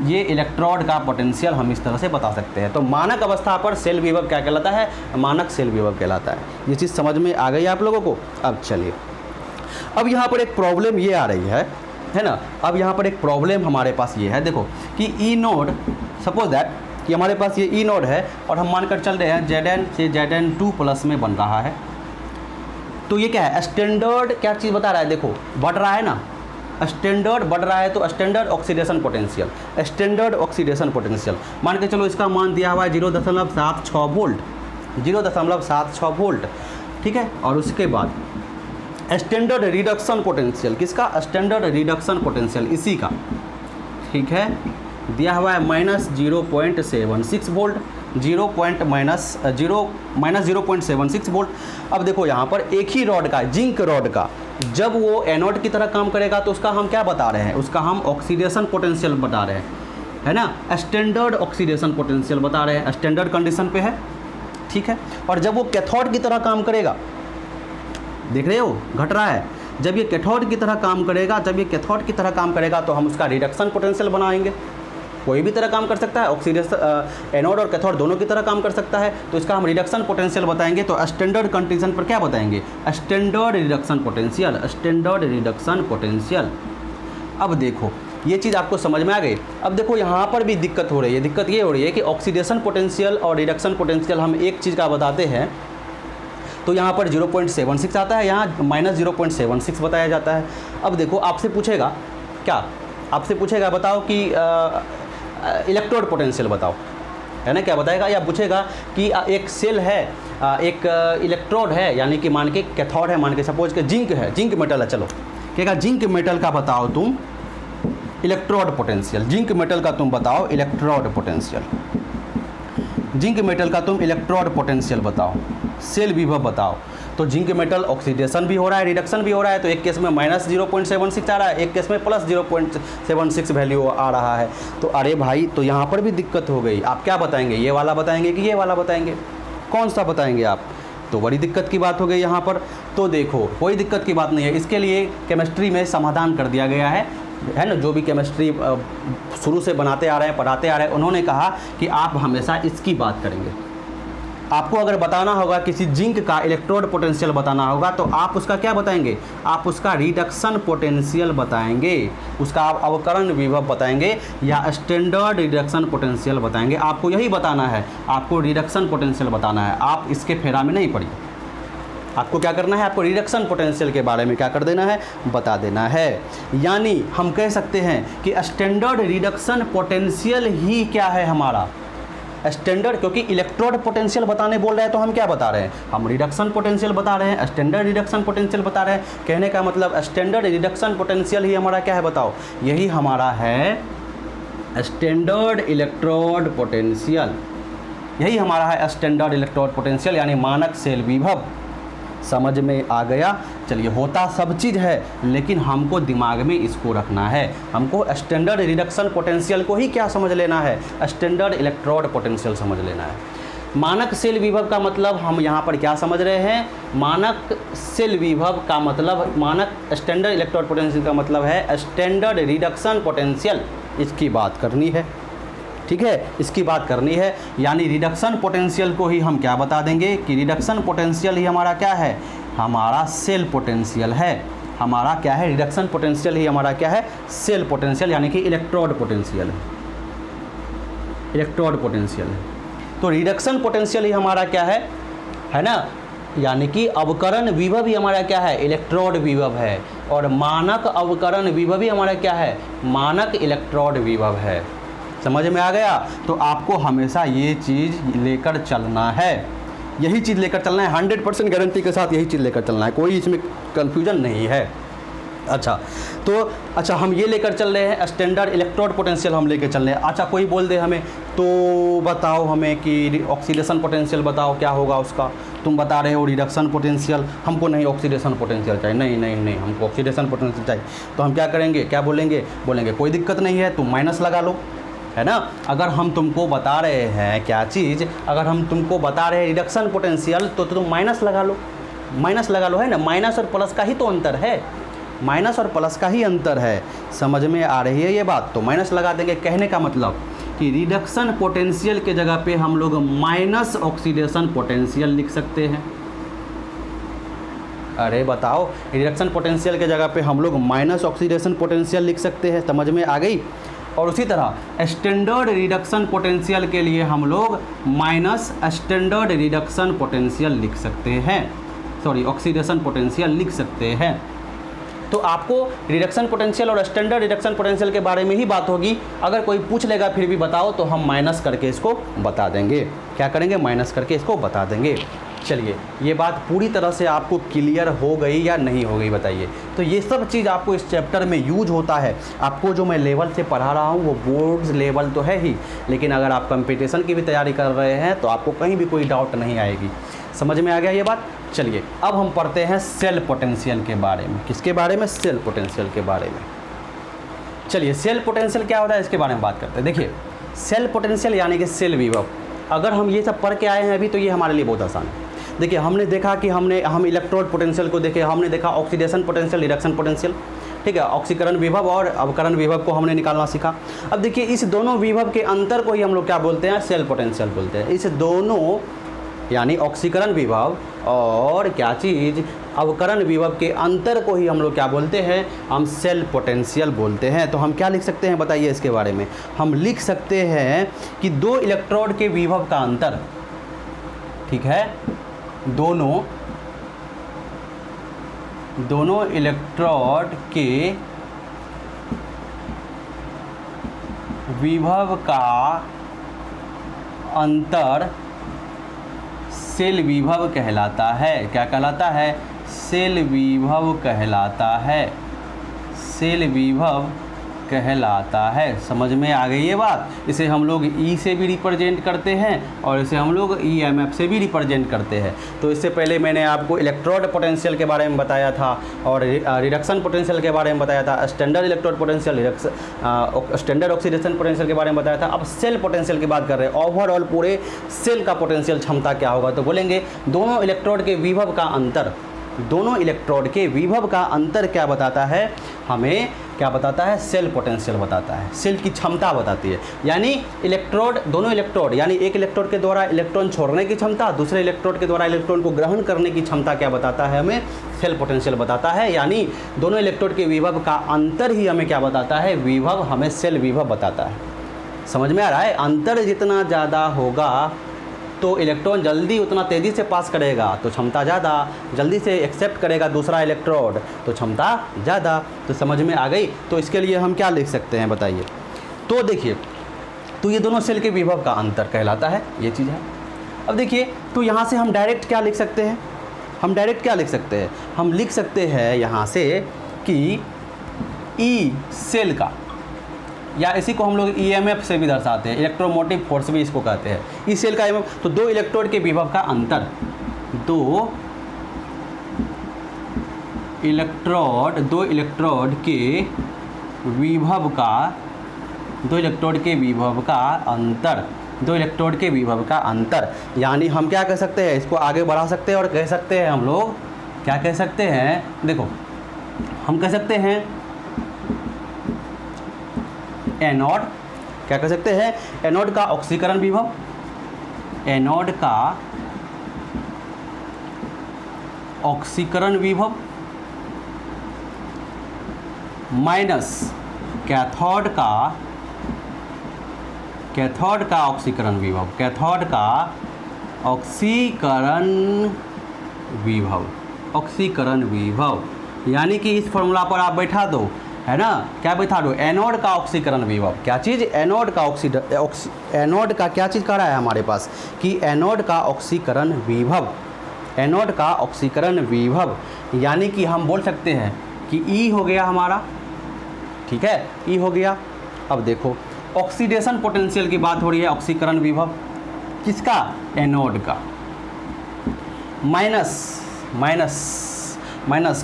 ये इलेक्ट्रोड का पोटेंशियल हम इस तरह से बता सकते हैं। तो मानक अवस्था पर सेल विभव क्या कहलाता है? मानक सेल विभव कहलाता है। ये चीज़ समझ में आ गई आप लोगों को? अब चलिए, अब यहाँ पर एक प्रॉब्लम ये आ रही है ना? अब यहाँ पर एक प्रॉब्लम हमारे पास ये है, देखो कि ई नोड, सपोज दैट कि हमारे पास ये ई नोड है, और हम मानकर चल रहे हैं Zn से Zn2+ में बन रहा है। तो ये क्या है? स्टैंडर्ड क्या चीज़ बता रहा है? देखो बढ़ रहा है ना, स्टैंडर्ड बढ़ रहा है, तो standard oxidation potential, standard oxidation potential मान के चलो, इसका मान दिया हुआ है 0.76 वोल्ट, 0.76 वोल्ट, ठीक है। और उसके बाद स्टैंडर्ड रिडक्शन पोटेंशियल, किसका? स्टैंडर्ड रिडक्शन पोटेंशियल, इसी का, ठीक है, दिया हुआ है -0.76 वोल्ट, -0.76 वोल्ट। अब देखो यहाँ पर एक ही रॉड का, जिंक रॉड का, जब वो एनोड की तरह काम करेगा तो उसका हम क्या बता रहे हैं? उसका हम ऑक्सीडेशन पोटेंशियल बता रहे हैं, है ना? स्टैंडर्ड ऑक्सीडेशन पोटेंशियल बता रहे हैं, स्टैंडर्ड कंडीशन पे है, ठीक है। और जब वो कैथोड की तरह काम करेगा, देख रहे हो घट रहा है, जब ये कैथोड की तरह काम करेगा, जब ये कैथोड की तरह काम करेगा तो हम उसका रिडक्शन पोटेंशियल बनाएंगे। कोई भी तरह काम कर सकता है, ऑक्सीडेशन एनोड और कैथोड दोनों की तरह काम कर सकता है, तो इसका हम रिडक्शन पोटेंशियल बताएंगे। तो स्टैंडर्ड कंडीशन पर क्या बताएंगे, standard reduction potential, standard reduction potential. अब देखो ये चीज़ आपको समझ में आ गई। अब देखो यहाँ पर भी दिक्कत हो रही है, दिक्कत ये हो रही है कि ऑक्सीडेशन पोटेंशियल और रिडक्शन पोटेंशियल हम एक चीज़ का बताते हैं तो यहाँ पर 0.76 आता है, यहाँ -0.76 बताया जाता है। अब देखो आपसे पूछेगा क्या, आपसे पूछेगा बताओ कि इलेक्ट्रोड पोटेंशियल बताओ, है ना, क्या बताएगा, या पूछेगा कि एक सेल है, एक इलेक्ट्रोड है, यानी कि मान के कैथोड है, मान के सपोज के जिंक है, जिंक मेटल है, चलो कहेगा जिंक मेटल का बताओ तुम इलेक्ट्रोड पोटेंशियल, जिंक मेटल का तुम बताओ इलेक्ट्रोड पोटेंशियल, जिंक मेटल का तुम इलेक्ट्रोड पोटेंशियल बताओ, सेल विभव बताओ। तो जिंक मेटल ऑक्सीडेशन भी हो रहा है, रिडक्शन भी हो रहा है, तो एक केस में -0.76 आ रहा है, एक केस में +0.76 वैल्यू आ रहा है। तो अरे भाई, तो यहाँ पर भी दिक्कत हो गई। आप क्या बताएंगे, ये वाला बताएंगे कि ये वाला बताएंगे, कौन सा बताएंगे आप, तो बड़ी दिक्कत की बात हो गई यहाँ पर। तो देखो कोई दिक्कत की बात नहीं है, इसके लिए केमिस्ट्री में समाधान कर दिया गया है ना, जो भी केमिस्ट्री शुरू से बनाते आ रहे हैं, पढ़ाते आ रहे हैं, उन्होंने कहा कि आप हमेशा इसकी बात करेंगे। आपको अगर बताना होगा किसी जिंक का इलेक्ट्रोड पोटेंशियल बताना होगा तो आप उसका क्या बताएंगे, आप उसका रिडक्शन पोटेंशियल बताएंगे, उसका आप अवकरण विभव बताएंगे या स्टैंडर्ड रिडक्शन पोटेंशियल बताएंगे। आपको यही बताना है, आपको रिडक्शन पोटेंशियल बताना है, आप इसके फेरा में नहीं पड़िए। आपको क्या करना है, आपको रिडक्शन पोटेंशियल के बारे में क्या कर देना है, बता देना है। यानी हम कह सकते हैं कि स्टैंडर्ड रिडक्शन पोटेंशियल ही क्या है हमारा स्टैंडर्ड, क्योंकि इलेक्ट्रोड पोटेंशियल बताने बोल रहे हैं तो हम क्या बता रहे हैं, हम रिडक्शन पोटेंशियल बता रहे हैं, स्टैंडर्ड रिडक्शन पोटेंशियल बता रहे हैं। कहने का मतलब स्टैंडर्ड रिडक्शन पोटेंशियल ही हमारा क्या है, बताओ, यही हमारा है स्टैंडर्ड इलेक्ट्रोड पोटेंशियल, यही हमारा है स्टैंडर्ड इलेक्ट्रोड पोटेंशियल, यानी मानक सेल विभव। समझ में आ गया। चलिए, होता सब चीज़ है लेकिन हमको दिमाग में इसको रखना है, हमको स्टैंडर्ड रिडक्शन पोटेंशियल को ही क्या समझ लेना है, स्टैंडर्ड इलेक्ट्रोड पोटेंशियल समझ लेना है। मानक सेल विभव का मतलब हम यहाँ पर क्या समझ रहे हैं, मानक सेल विभव का मतलब, मानक स्टैंडर्ड इलेक्ट्रोड पोटेंशियल का मतलब है स्टैंडर्ड रिडक्शन पोटेंशियल, इसकी बात करनी है, ठीक है, इसकी बात करनी है। यानी रिडक्शन पोटेंशियल को ही हम क्या बता देंगे कि रिडक्शन पोटेंशियल ही हमारा क्या है, हमारा सेल पोटेंशियल है, हमारा क्या है, रिडक्शन पोटेंशियल ही हमारा क्या है, सेल पोटेंशियल, यानी कि इलेक्ट्रोड पोटेंशियल है, इलेक्ट्रोड पोटेंशियल है। तो रिडक्शन पोटेंशियल ही हमारा क्या है ना, यानी कि अवकरण विभव ही हमारा क्या है, इलेक्ट्रोड विभव है, और मानक अवकरण विभव ही हमारा क्या है, मानक इलेक्ट्रोड विभव है। समझ में आ गया। तो आपको हमेशा ये चीज़ लेकर चलना है, यही चीज़ लेकर चलना है, 100% गारंटी के साथ यही चीज़ लेकर चलना है, कोई इसमें कन्फ्यूजन नहीं है। अच्छा हम ये लेकर चल रहे हैं, स्टैंडर्ड इलेक्ट्रोड पोटेंशियल हम लेकर चल रहे हैं। अच्छा कोई बोल दे हमें, तो बताओ हमें कि ऑक्सीडेशन पोटेंशियल बताओ क्या होगा उसका, तुम बता रहे हो रिडक्शन पोटेंशियल, हमको नहीं ऑक्सीडेशन पोटेंशियल चाहिए, नहीं हमको ऑक्सीडेशन पोटेंशियल चाहिए। तो हम क्या करेंगे, क्या बोलेंगे कोई दिक्कत नहीं है, तुम माइनस लगा लो, है ना। अगर हम तुमको बता रहे हैं क्या चीज़, अगर हम तुमको बता रहे हैं रिडक्शन पोटेंशियल तो तुम माइनस लगा लो, है ना, माइनस और प्लस का ही तो अंतर है, माइनस और प्लस का ही अंतर है। समझ में आ रही है ये बात, तो माइनस लगा देंगे। कहने का मतलब कि रिडक्शन पोटेंशियल के जगह पे हम लोग माइनस ऑक्सीडेशन पोटेंशियल लिख सकते हैं। अरे बताओ, रिडक्शन पोटेंशियल के जगह पे हम लोग माइनस ऑक्सीडेशन पोटेंशियल लिख सकते हैं, समझ में आ गई। और उसी तरह स्टैंडर्ड रिडक्शन पोटेंशियल के लिए हम लोग माइनस स्टैंडर्ड रिडक्शन पोटेंशियल लिख सकते हैं, ऑक्सीडेशन पोटेंशियल लिख सकते हैं। तो आपको रिडक्शन पोटेंशियल और स्टैंडर्ड रिडक्शन पोटेंशियल के बारे में ही बात होगी। अगर कोई पूछ लेगा फिर भी बताओ, तो हम माइनस करके इसको बता देंगे। क्या करेंगे, माइनस करके इसको बता देंगे। चलिए, ये बात पूरी तरह से आपको क्लियर हो गई या नहीं हो गई बताइए। तो ये सब चीज़ आपको इस चैप्टर में यूज होता है। आपको जो मैं लेवल से पढ़ा रहा हूँ वो बोर्ड्स लेवल तो है ही, लेकिन अगर आप कंपटीशन की भी तैयारी कर रहे हैं तो आपको कहीं भी कोई डाउट नहीं आएगी। समझ में आ गया ये बात। चलिए, अब हम पढ़ते हैं सेल पोटेंशियल के बारे में। किसके बारे में, सेल पोटेंशियल के बारे में। चलिए, सेल पोटेंशियल क्या होता है इसके बारे में बात करते हैं। देखिए, सेल पोटेंशियल यानी कि सेल विभव, अगर हम ये सब पढ़ के आए हैं अभी तो ये हमारे लिए बहुत आसान है। देखिए, हमने देखा कि हम इलेक्ट्रोड पोटेंशियल को देखे, हमने देखा ऑक्सीडेशन पोटेंशियल, रिडक्शन पोटेंशियल, ठीक है, ऑक्सीकरण विभव और अवकरण विभव को हमने निकालना सीखा। अब देखिए इस दोनों विभव के अंतर को ही हम लोग क्या बोलते हैं, सेल पोटेंशियल बोलते हैं। इस दोनों यानी ऑक्सीकरण विभव और क्या चीज़, अवकरण विभव के अंतर को ही हम लोग क्या बोलते हैं, हम सेल पोटेंशियल बोलते हैं। तो हम क्या लिख सकते हैं बताइए इसके बारे में, हम लिख सकते हैं कि दो इलेक्ट्रोड के विभव का अंतर, ठीक है, दोनों इलेक्ट्रोड के विभव का अंतर सेल विभव कहलाता है। क्या कहलाता है, सेल विभव कहलाता है, सेल विभव कहलाता है। समझ में आ गई ये बात। इसे हम लोग ई से भी रिप्रेजेंट करते हैं और इसे हम लोग ईएमएफ से भी रिप्रेजेंट करते हैं। तो इससे पहले मैंने आपको इलेक्ट्रोड पोटेंशियल के बारे में बताया था और रिडक्शन पोटेंशियल के बारे में बताया था, standard electrode potential, standard oxidation potential के बारे में बताया था। अब सेल पोटेंशियल की बात कर रहे हैं, ओवरऑल पूरे सेल का पोटेंशियल क्षमता क्या होगा। तो बोलेंगे दोनों इलेक्ट्रोड के विभव का अंतर, दोनों इलेक्ट्रोड के विभव का अंतर क्या बताता है, हमें क्या बताता है, सेल पोटेंशियल बताता है, सेल की क्षमता बताती है। यानी इलेक्ट्रोड, दोनों इलेक्ट्रोड यानी एक इलेक्ट्रोड के द्वारा इलेक्ट्रॉन छोड़ने की क्षमता, दूसरे इलेक्ट्रोड के द्वारा इलेक्ट्रॉन को ग्रहण करने की क्षमता क्या बताता है, हमें सेल पोटेंशियल बताता है। यानी दोनों इलेक्ट्रोड के विभव का अंतर ही हमें क्या बताता है, विभव हमें सेल विभव बताता है। समझ में आ रहा है, अंतर जितना ज़्यादा होगा तो इलेक्ट्रॉन जल्दी उतना तेज़ी से पास करेगा तो क्षमता ज़्यादा, जल्दी से एक्सेप्ट करेगा दूसरा इलेक्ट्रोड तो क्षमता ज़्यादा। तो समझ में आ गई। तो इसके लिए हम क्या लिख सकते हैं बताइए। तो देखिए, तो ये दोनों सेल के विभव का अंतर कहलाता है, ये चीज़ है। अब देखिए, तो यहाँ से हम डायरेक्ट क्या लिख सकते हैं, हम डायरेक्ट क्या लिख सकते हैं, हम लिख सकते हैं यहाँ से कि ई सेल का, या इसी को हम लोग ईएमएफ से भी दर्शाते हैं, इलेक्ट्रोमोटिव फोर्स भी इसको कहते हैं, ई सेल का ईएमएफ। तो दो इलेक्ट्रोड के विभव का अंतर, दो इलेक्ट्रोड के विभव का, दो इलेक्ट्रोड के विभव का अंतर, दो इलेक्ट्रोड के विभव का अंतर। यानी हम क्या कह सकते हैं, इसको आगे बढ़ा सकते हैं और कह सकते हैं हम लोग, क्या कह सकते हैं, देखो हम कह सकते हैं एनोड, क्या कह सकते हैं, एनोड का ऑक्सीकरण विभव, एनोड का ऑक्सीकरण विभव माइनस कैथोड का ऑक्सीकरण विभव, कैथोड का ऑक्सीकरण विभव, ऑक्सीकरण विभव। यानी कि इस फॉर्मूला पर आप बैठा दो, है ना, क्या बैठा दो, एनोड का ऑक्सीकरण विभव, क्या चीज़, एनोड का एनोड का क्या चीज़ कह रहा है हमारे पास कि एनोड का ऑक्सीकरण विभव, एनोड का ऑक्सीकरण विभव। यानी कि हम बोल सकते हैं कि ई हो गया हमारा, ठीक है, ई हो गया। अब देखो ऑक्सीडेशन पोटेंशियल की बात हो रही है, ऑक्सीकरण विभव किसका, एनोड का, माइनस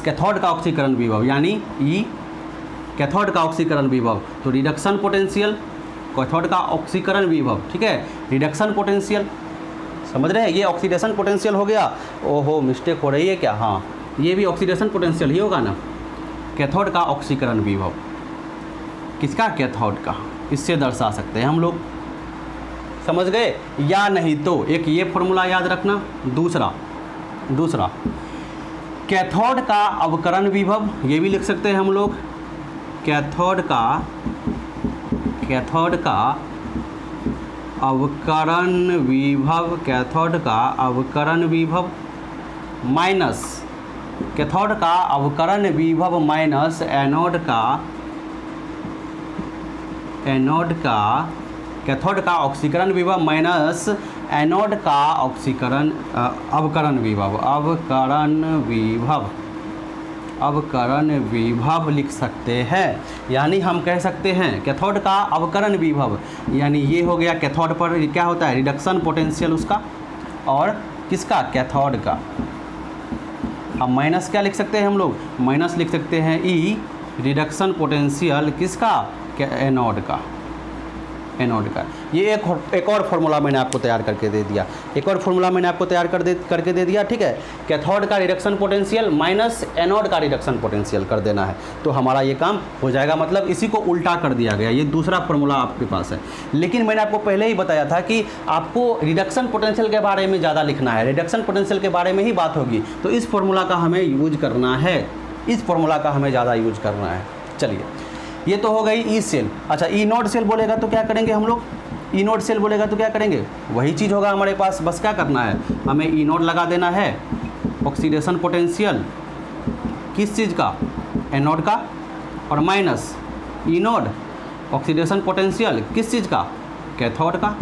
कैथोड का ऑक्सीकरण विभव, यानी ई कैथोड का ऑक्सीकरण विभव। तो रिडक्शन पोटेंशियल, कैथोड का ऑक्सीकरण विभव, ठीक है, रिडक्शन पोटेंशियल, समझ रहे हैं, ये ऑक्सीडेशन पोटेंशियल हो गया। ओहो मिस्टेक हो रही है क्या, हाँ ये भी ऑक्सीडेशन पोटेंशियल ही होगा ना। कैथोड का ऑक्सीकरण विभव किसका, कैथोड का, इससे दर्शा सकते हैं हम लोग, समझ गए या नहीं। तो एक ये फॉर्मूला याद रखना। दूसरा कैथोड का अवकरण विभव, ये भी लिख सकते हैं हम लोग, कैथोड का अवकरण विभव, कैथोड का अवकरण विभव माइनस, कैथोड का अवकरण विभव माइनस एनोड का कैथोड का ऑक्सीकरण विभव माइनस एनोड का ऑक्सीकरण अवकरण विभव लिख सकते हैं। यानी हम कह सकते हैं कैथोड का अवकरण विभव, यानी ये हो गया कैथोड पर क्या होता है, रिडक्शन पोटेंशियल उसका, और किसका, कैथोड का। अब माइनस क्या लिख सकते हैं हम लोग, माइनस लिख सकते हैं ई रिडक्शन पोटेंशियल किसका, एनोड का, एनोड का। ये एक और फार्मूला मैंने आपको तैयार करके दे दिया, एक और फार्मूला मैंने आपको तैयार करके दे दिया, ठीक है। कैथोड का रिडक्शन पोटेंशियल माइनस एनोड का रिडक्शन पोटेंशियल कर देना है, तो हमारा ये काम हो जाएगा। मतलब इसी को उल्टा कर दिया गया, ये दूसरा फार्मूला आपके पास है। लेकिन मैंने आपको पहले ही बताया था कि आपको रिडक्शन पोटेंशियल के बारे में ज़्यादा लिखना है, रिडक्शन पोटेंशियल के बारे में ही बात होगी, तो इस फार्मूला का हमें यूज करना है, इस फार्मूला का हमें ज़्यादा यूज करना है। चलिए, ये तो हो गई ई सेल। अच्छा, ई नोड सेल बोलेगा तो क्या करेंगे हम लोग, ई नोड सेल बोलेगा तो क्या करेंगे, वही चीज़ होगा हमारे पास। बस क्या करना है, हमें ई नोड लगा देना है, ऑक्सीडेशन पोटेंशियल किस चीज़ का, एनोड का, और माइनस ई नोड ऑक्सीडेशन पोटेंशियल किस चीज़ का, कैथोड का।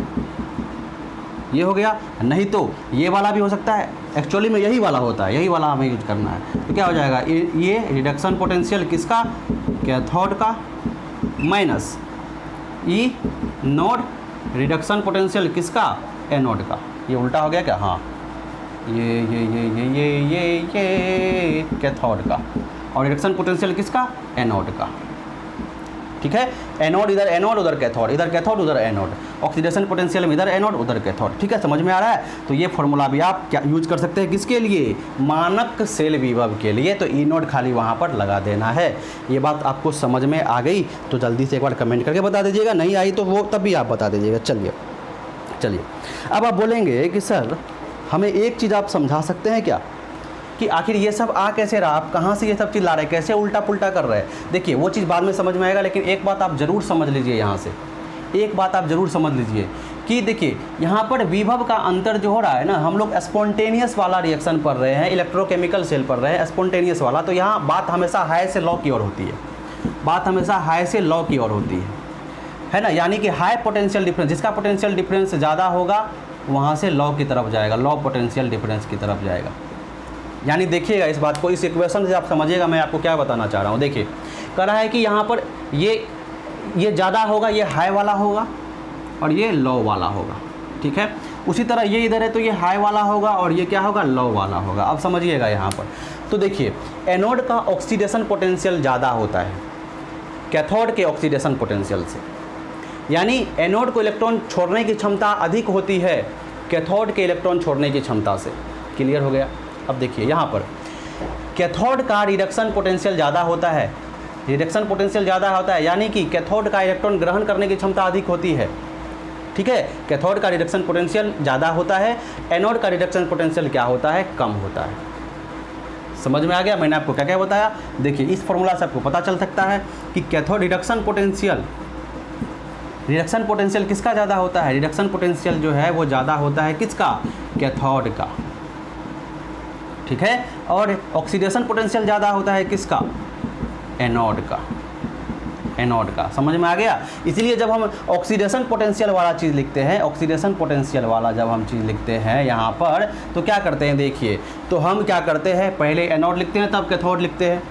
ये हो गया। नहीं तो ये वाला भी हो सकता है, एक्चुअली में यही वाला होता है, यही वाला हमें यूज करना है। तो क्या हो जाएगा, ये रिडक्शन पोटेंशियल किसका, कैथोड का, माइनस ई नोड रिडक्शन पोटेंशियल किसका, एनोड का। ये उल्टा हो गया क्या, हाँ, ये कैथोड का, और रिडक्शन पोटेंशियल किसका, एनोड का, ठीक है। एनोड इधर एनोड उधर कैथोड, इधर कैथोड उधर एनोड, ऑक्सीडेशन पोटेंशियल में इधर एनोड उधर कैथोड, ठीक है। समझ में आ रहा है। तो ये फॉर्मूला भी आप क्या यूज कर सकते हैं, किसके लिए, मानक सेल विभव के लिए। तो ई नोड खाली वहाँ पर लगा देना है। ये बात आपको समझ में आ गई तो जल्दी से एक बार कमेंट करके बता दीजिएगा, नहीं आई तो वो तब भी आप बता दीजिएगा। चलिए अब आप बोलेंगे कि सर हमें एक चीज़ आप समझा सकते हैं क्या, कि आखिर ये सब आ कैसे रहा, आप कहाँ से ये सब चीज़ ला रहे हैं, कैसे उल्टा पुल्टा कर रहे हैं। देखिए वो चीज़ बाद में समझ में आएगा, लेकिन एक बात आप ज़रूर समझ लीजिए, यहाँ से एक बात आप ज़रूर समझ लीजिए कि देखिए यहाँ पर विभव का अंतर जो हो रहा है ना, हम लोग स्पॉन्टेनियस वाला रिएक्शन पढ़ रहे हैं, इलेक्ट्रोकेमिकल सेल पढ़ रहे हैं, स्पॉन्टेनियस वाला। तो यहाँ बात हमेशा हाई से लॉ की ओर होती है, बात हमेशा हाई से लॉ की ओर होती है ना। यानी कि हाई पोटेंशियल डिफरेंस, जिसका पोटेंशियल डिफरेंस ज़्यादा होगा वहाँ से लॉ की तरफ जाएगा, लॉ पोटेंशियल डिफरेंस की तरफ जाएगा। यानी देखिएगा इस बात को, इस इक्वेशन से आप समझिएगा मैं आपको क्या बताना चाह रहा हूँ। देखिए कह रहा है कि यहाँ पर ये ज़्यादा होगा, ये हाई वाला होगा और ये लो वाला होगा, ठीक है। उसी तरह ये इधर है तो ये हाई वाला होगा और ये क्या होगा, लो वाला होगा। अब समझिएगा यहाँ पर, तो देखिए एनोड का ऑक्सीडेशन पोटेंशियल ज़्यादा होता है कैथोड के ऑक्सीडेशन पोटेंशियल से, यानी एनोड को इलेक्ट्रॉन छोड़ने की क्षमता अधिक होती है कैथोड के इलेक्ट्रॉन छोड़ने की क्षमता से। क्लियर हो गया। अब देखिए यहाँ पर कैथोड का रिडक्शन पोटेंशियल ज़्यादा होता है, रिडक्शन पोटेंशियल ज़्यादा होता है, यानी कि कैथोड का इलेक्ट्रॉन ग्रहण करने की क्षमता अधिक होती है, ठीक है। कैथोड का रिडक्शन पोटेंशियल ज़्यादा होता है, एनोड का रिडक्शन पोटेंशियल क्या होता है, कम होता है। समझ में आ गया मैंने आपको क्या क्या बताया। देखिए इस फॉर्मूला से आपको पता चल सकता है कि कैथोड रिडक्शन पोटेंशियल किसका ज़्यादा होता है, रिडक्शन पोटेंशियल जो है वो ज़्यादा होता है किसका, कैथोड का, ठीक है। और ऑक्सीडेशन पोटेंशियल ज़्यादा होता है किसका, एनोड का, एनोड का। समझ में आ गया। इसलिए जब हम ऑक्सीडेशन पोटेंशियल वाला चीज़ लिखते हैं, ऑक्सीडेशन पोटेंशियल वाला जब हम चीज़ लिखते हैं यहाँ पर, तो क्या करते हैं, देखिए तो हम क्या करते हैं, पहले एनोड लिखते हैं तब कैथोड लिखते हैं,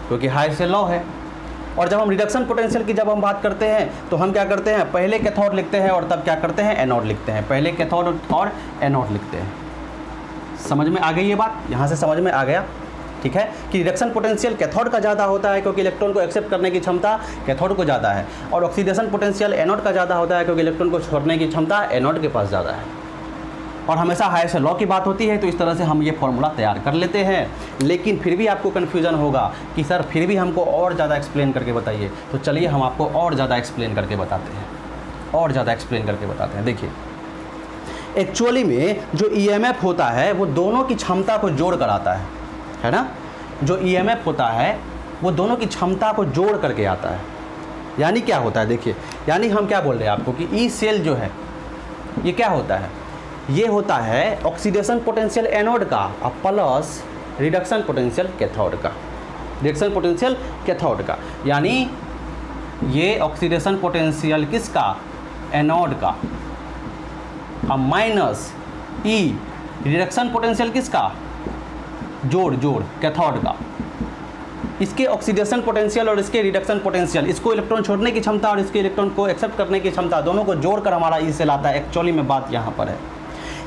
क्योंकि हाई से लो है। और जब हम रिडक्शन पोटेंशियल की जब हम बात करते हैं तो हम क्या करते हैं, पहले कैथोड लिखते हैं और तब क्या करते हैं, एनोड लिखते हैं, पहले कैथोड और एनोड लिखते हैं। समझ में आ गई ये बात, यहाँ से समझ में आ गया, ठीक है, कि रिडक्शन पोटेंशियल कैथोड का ज़्यादा होता है क्योंकि इलेक्ट्रॉन को एक्सेप्ट करने की क्षमता कैथोड को ज़्यादा है, और ऑक्सीडेशन पोटेंशियल एनोड का ज़्यादा होता है क्योंकि इलेक्ट्रॉन को छोड़ने की क्षमता एनोड के पास ज़्यादा है। और हमेशा हाई से लॉ की बात होती है, तो इस तरह से हम ये फॉर्मूला तैयार कर लेते हैं। लेकिन फिर भी आपको कन्फ्यूज़न होगा कि सर फिर भी हमको और ज़्यादा एक्सप्लेन करके बताइए, तो चलिए हम आपको और ज़्यादा एक्सप्लेन करके बताते हैं, और ज़्यादा एक्सप्लेन करके बताते हैं। देखिए एक्चुअली में जो ईएमएफ होता है वो दोनों की क्षमता को जोड़ कर आता है ना। जो ईएमएफ होता है वो दोनों की क्षमता को जोड़ करके आता है। यानी क्या होता है, देखिए यानी हम क्या बोल रहे हैं आपको कि ई सेल जो है ये क्या होता है, ये होता है ऑक्सीडेशन पोटेंशियल एनोड का और प्लस रिडक्शन पोटेंशियल कैथोड का, रिडक्शन पोटेंशियल कैथोड का। यानी ये ऑक्सीडेशन पोटेंशियल किसका, एनोड का, और माइनस ई रिडक्शन पोटेंशियल किसका, जोड़ कैथोड का। इसके ऑक्सीडेशन पोटेंशियल और इसके रिडक्शन पोटेंशियल, इसको इलेक्ट्रॉन छोड़ने की क्षमता और इसके इलेक्ट्रॉन को एक्सेप्ट करने की क्षमता, दोनों को जोड़कर हमारा ई सेल आता है। एक्चुअली में बात यहाँ पर है,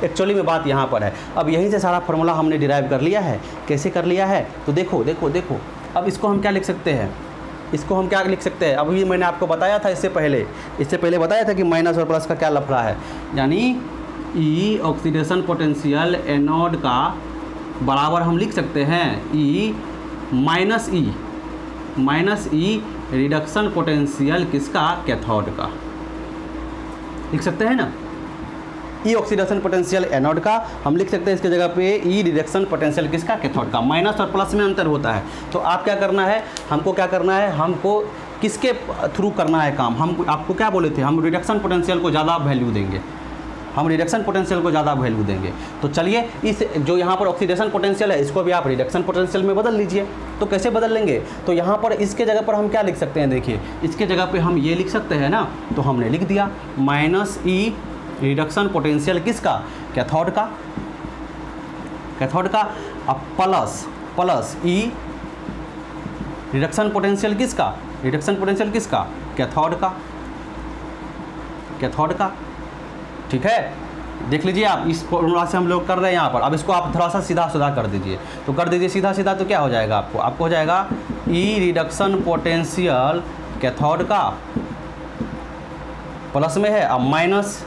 एक्चुअली में बात यहाँ पर है। अब यहीं से सारा फार्मूला हमने डिराइव कर लिया है। कैसे कर लिया है, तो देखो, अब इसको हम क्या लिख सकते हैं, इसको हम क्या लिख सकते हैं, अभी मैंने आपको बताया था इससे पहले बताया था कि माइनस और प्लस का क्या लफड़ा है, यानी ई ऑक्सीडेशन पोटेंशियल एनोड का बराबर हम लिख सकते हैं ई माइनस ई रिडक्शन पोटेंशियल किसका, कैथोड का, लिख सकते हैं ना। ई ऑक्सीडेशन पोटेंशियल एनोड का हम लिख सकते हैं इसके जगह पे ई रिडक्शन पोटेंशियल किसका, कैथोड का। माइनस और प्लस में अंतर होता है, तो आप क्या करना है, हमको क्या करना है, हमको किसके थ्रू करना है काम, हम आपको क्या बोले थे, हम रिडक्शन पोटेंशियल को ज़्यादा वैल्यू देंगे, हम रिडक्शन पोटेंशियल को ज़्यादा वैल्यू देंगे। तो चलिए इस जो यहाँ पर ऑक्सीडेशन पोटेंशियल है इसको भी आप रिडक्शन पोटेंशियल में बदल लीजिए। तो कैसे बदल लेंगे, तो यहाँ पर इसके जगह पर हम क्या लिख सकते हैं, देखिए इसके जगह पे हम ये लिख सकते हैं ना, तो हमने लिख दिया माइनस ई रिडक्शन पोटेंशियल किसका, कैथोड का, अब प्लस ई रिडक्शन पोटेंशियल किसका, कैथोड का, ठीक है। देख लीजिए आप, इस फॉर्मूला से हम लोग कर रहे हैं यहाँ पर। अब इसको आप थोड़ा सा सीधा कर दीजिए, तो कर दीजिए सीधा, तो क्या हो जाएगा आपको हो जाएगा ई रिडक्शन पोटेंशियल कैथोड का प्लस में है, अब माइनस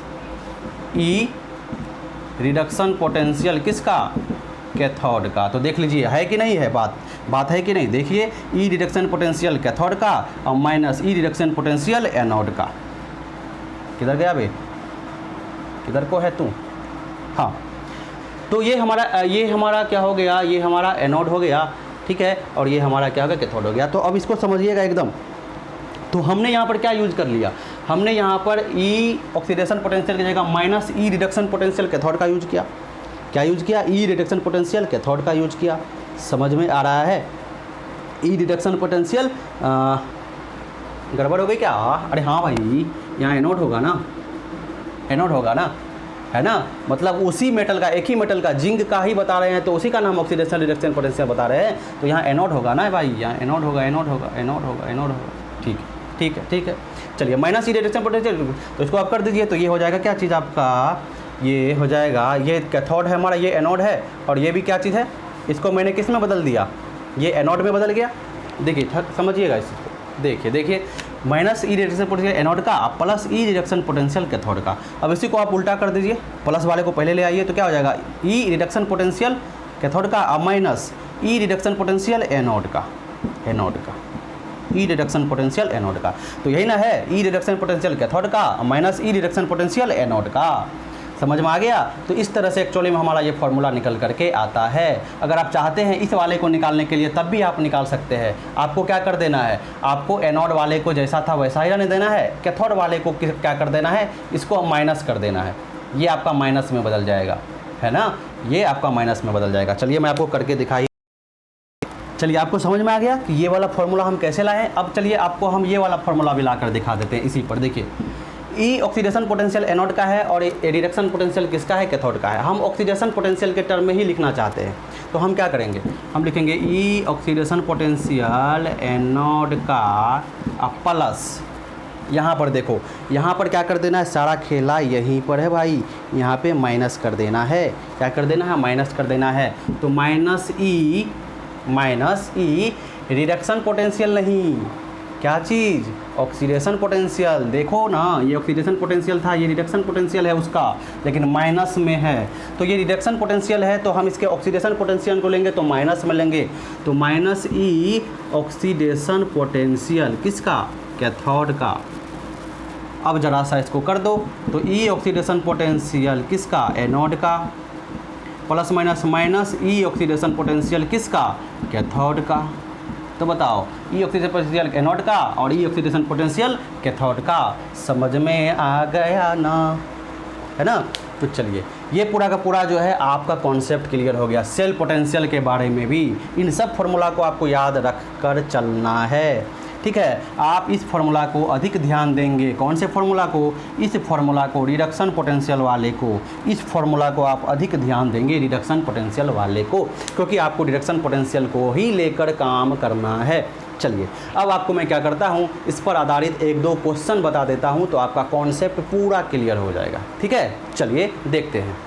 ई रिडक्शन पोटेंशियल किसका, कैथोड का। तो देख लीजिए है कि नहीं है, बात है कि नहीं। देखिए ई रिडक्शन पोटेंशियल कैथोड का और माइनस ई रिडक्शन पोटेंशियल एनोड का। किधर गया बे, किधर को है तू, हाँ। तो ये हमारा क्या हो गया, ये हमारा एनोड हो गया, ठीक है, और ये हमारा क्या हो गया, कैथोड हो गया। तो अब इसको समझिएगा एकदम। तो हमने यहाँ पर क्या यूज कर लिया, हमने यहाँ पर ई ऑक्सीडेशन पोटेंशियल की जगह माइनस ई रिडक्शन पोटेंशियल कैथोड का यूज किया। क्या यूज किया, ई रिडक्शन पोटेंशियल कैथोड का यूज किया। समझ में आ रहा है, ई रिडक्शन पोटेंशियल गड़बड़ हो गई क्या, अरे हाँ भाई यहाँ एनोड होगा ना, है ना, मतलब उसी मेटल का, एक ही मेटल का, जिंक का ही बता रहे हैं, तो उसी का नाम ऑक्सीडेशन रिडक्शन पोटेंशियल बता रहे हैं। तो यहाँ एनोड होगा ना भाई, यहाँ एनोड होगा। ठीक है। चलिए माइनस ई रिडक्शन पोटेंशियल, तो इसको आप कर दीजिए, तो ये हो जाएगा क्या चीज़ आपका, ये हो जाएगा, ये कैथोड है हमारा, ये एनोड है, और ये भी क्या चीज़ है, इसको मैंने किस में बदल दिया, ये एनोड में बदल गया। देखिए समझिएगा इसको, देखिए माइनस ई रिडक्शन पोटेंशियल एनोड का प्लस ई रिडक्शन पोटेंशियल कैथोड का। अब इसी को आप उल्टा कर दीजिए, प्लस वाले को पहले ले आइए, तो क्या हो जाएगा, ई रिडक्शन पोटेंशियल कैथोड का और माइनस ई रिडक्शन पोटेंशियल एनोड का, ई रिडक्शन पोटेंशियल एनोड का। तो यही ना है, ई रिडक्शन पोटेंशियल कैथोड का माइनस ई रिडक्शन पोटेंशियल एनोड का। समझ में आ गया। तो इस तरह से एक्चुअली में हमारा ये फार्मूला निकल करके आता है। अगर आप चाहते हैं इस वाले को निकालने के लिए तब भी आप निकाल सकते हैं। आपको क्या कर देना है, आपको एनोड वाले को जैसा था वैसा ही रहने देना है, कैथोड वाले को क्या कर देना है, इसको माइनस कर देना है। ये आपका माइनस में बदल जाएगा, है ना, ये आपका माइनस में बदल जाएगा। चलिए मैं आपको करके दिखाई। चलिए आपको समझ में आ गया कि ये वाला फार्मूला हम कैसे लाएं। अब चलिए आपको हम ये वाला फार्मूला भी ला कर दिखा देते हैं। इसी पर देखिए, ई ऑक्सीडेशन पोटेंशियल एनोड का है और रिडक्शन पोटेंशियल किसका है, कैथोड का है। हम ऑक्सीडेशन पोटेंशियल के टर्म में ही लिखना चाहते हैं, तो हम क्या करेंगे, हम लिखेंगे ई ऑक्सीडेशन पोटेंशियल एनोड का प्लस, यहाँ पर देखो, यहाँ पर क्या कर देना है, सारा खेला यहीं पर है भाई, यहाँ पे माइनस कर देना है। क्या कर देना है, माइनस कर देना है। तो माइनस ई रिडक्शन पोटेंशियल नहीं, क्या चीज़, ऑक्सीडेशन पोटेंशियल। देखो ना, ये ऑक्सीडेशन पोटेंशियल था, ये रिडक्शन पोटेंशियल है उसका, लेकिन माइनस में है। तो ये रिडक्शन पोटेंशियल है, तो हम इसके ऑक्सीडेशन पोटेंशियल को लेंगे तो माइनस में लेंगे। तो माइनस ई ऑक्सीडेशन पोटेंशियल किसका, कैथोड का। अब जरा सा इसको कर दो, तो ई ऑक्सीडेशन पोटेंशियल किसका, एनोड का, प्लस माइनस माइनस ई ऑक्सीडेशन पोटेंशियल किसका, कैथोड का। तो बताओ, ई ऑक्सीडेशन पोटेंशियल एनोड का और ई ऑक्सीडेशन पोटेंशियल कैथोड का। समझ में आ गया ना, है ना। तो चलिए, ये पूरा का पूरा जो है आपका कॉन्सेप्ट क्लियर हो गया। सेल पोटेंशियल के बारे में भी इन सब फार्मूला को आपको याद रख कर चलना है, ठीक है। आप इस फार्मूला को अधिक ध्यान देंगे। कौन से फार्मूला को, इस फार्मूला को, रिडक्शन पोटेंशियल वाले को। इस फार्मूला को आप अधिक ध्यान देंगे, रिडक्शन पोटेंशियल वाले को, क्योंकि आपको रिडक्शन पोटेंशियल को ही लेकर काम करना है। चलिए, अब आपको मैं क्या करता हूँ, इस पर आधारित एक दो क्वेश्चन बता देता हूँ, तो आपका कॉन्सेप्ट पूरा क्लियर हो जाएगा, ठीक है। चलिए देखते हैं।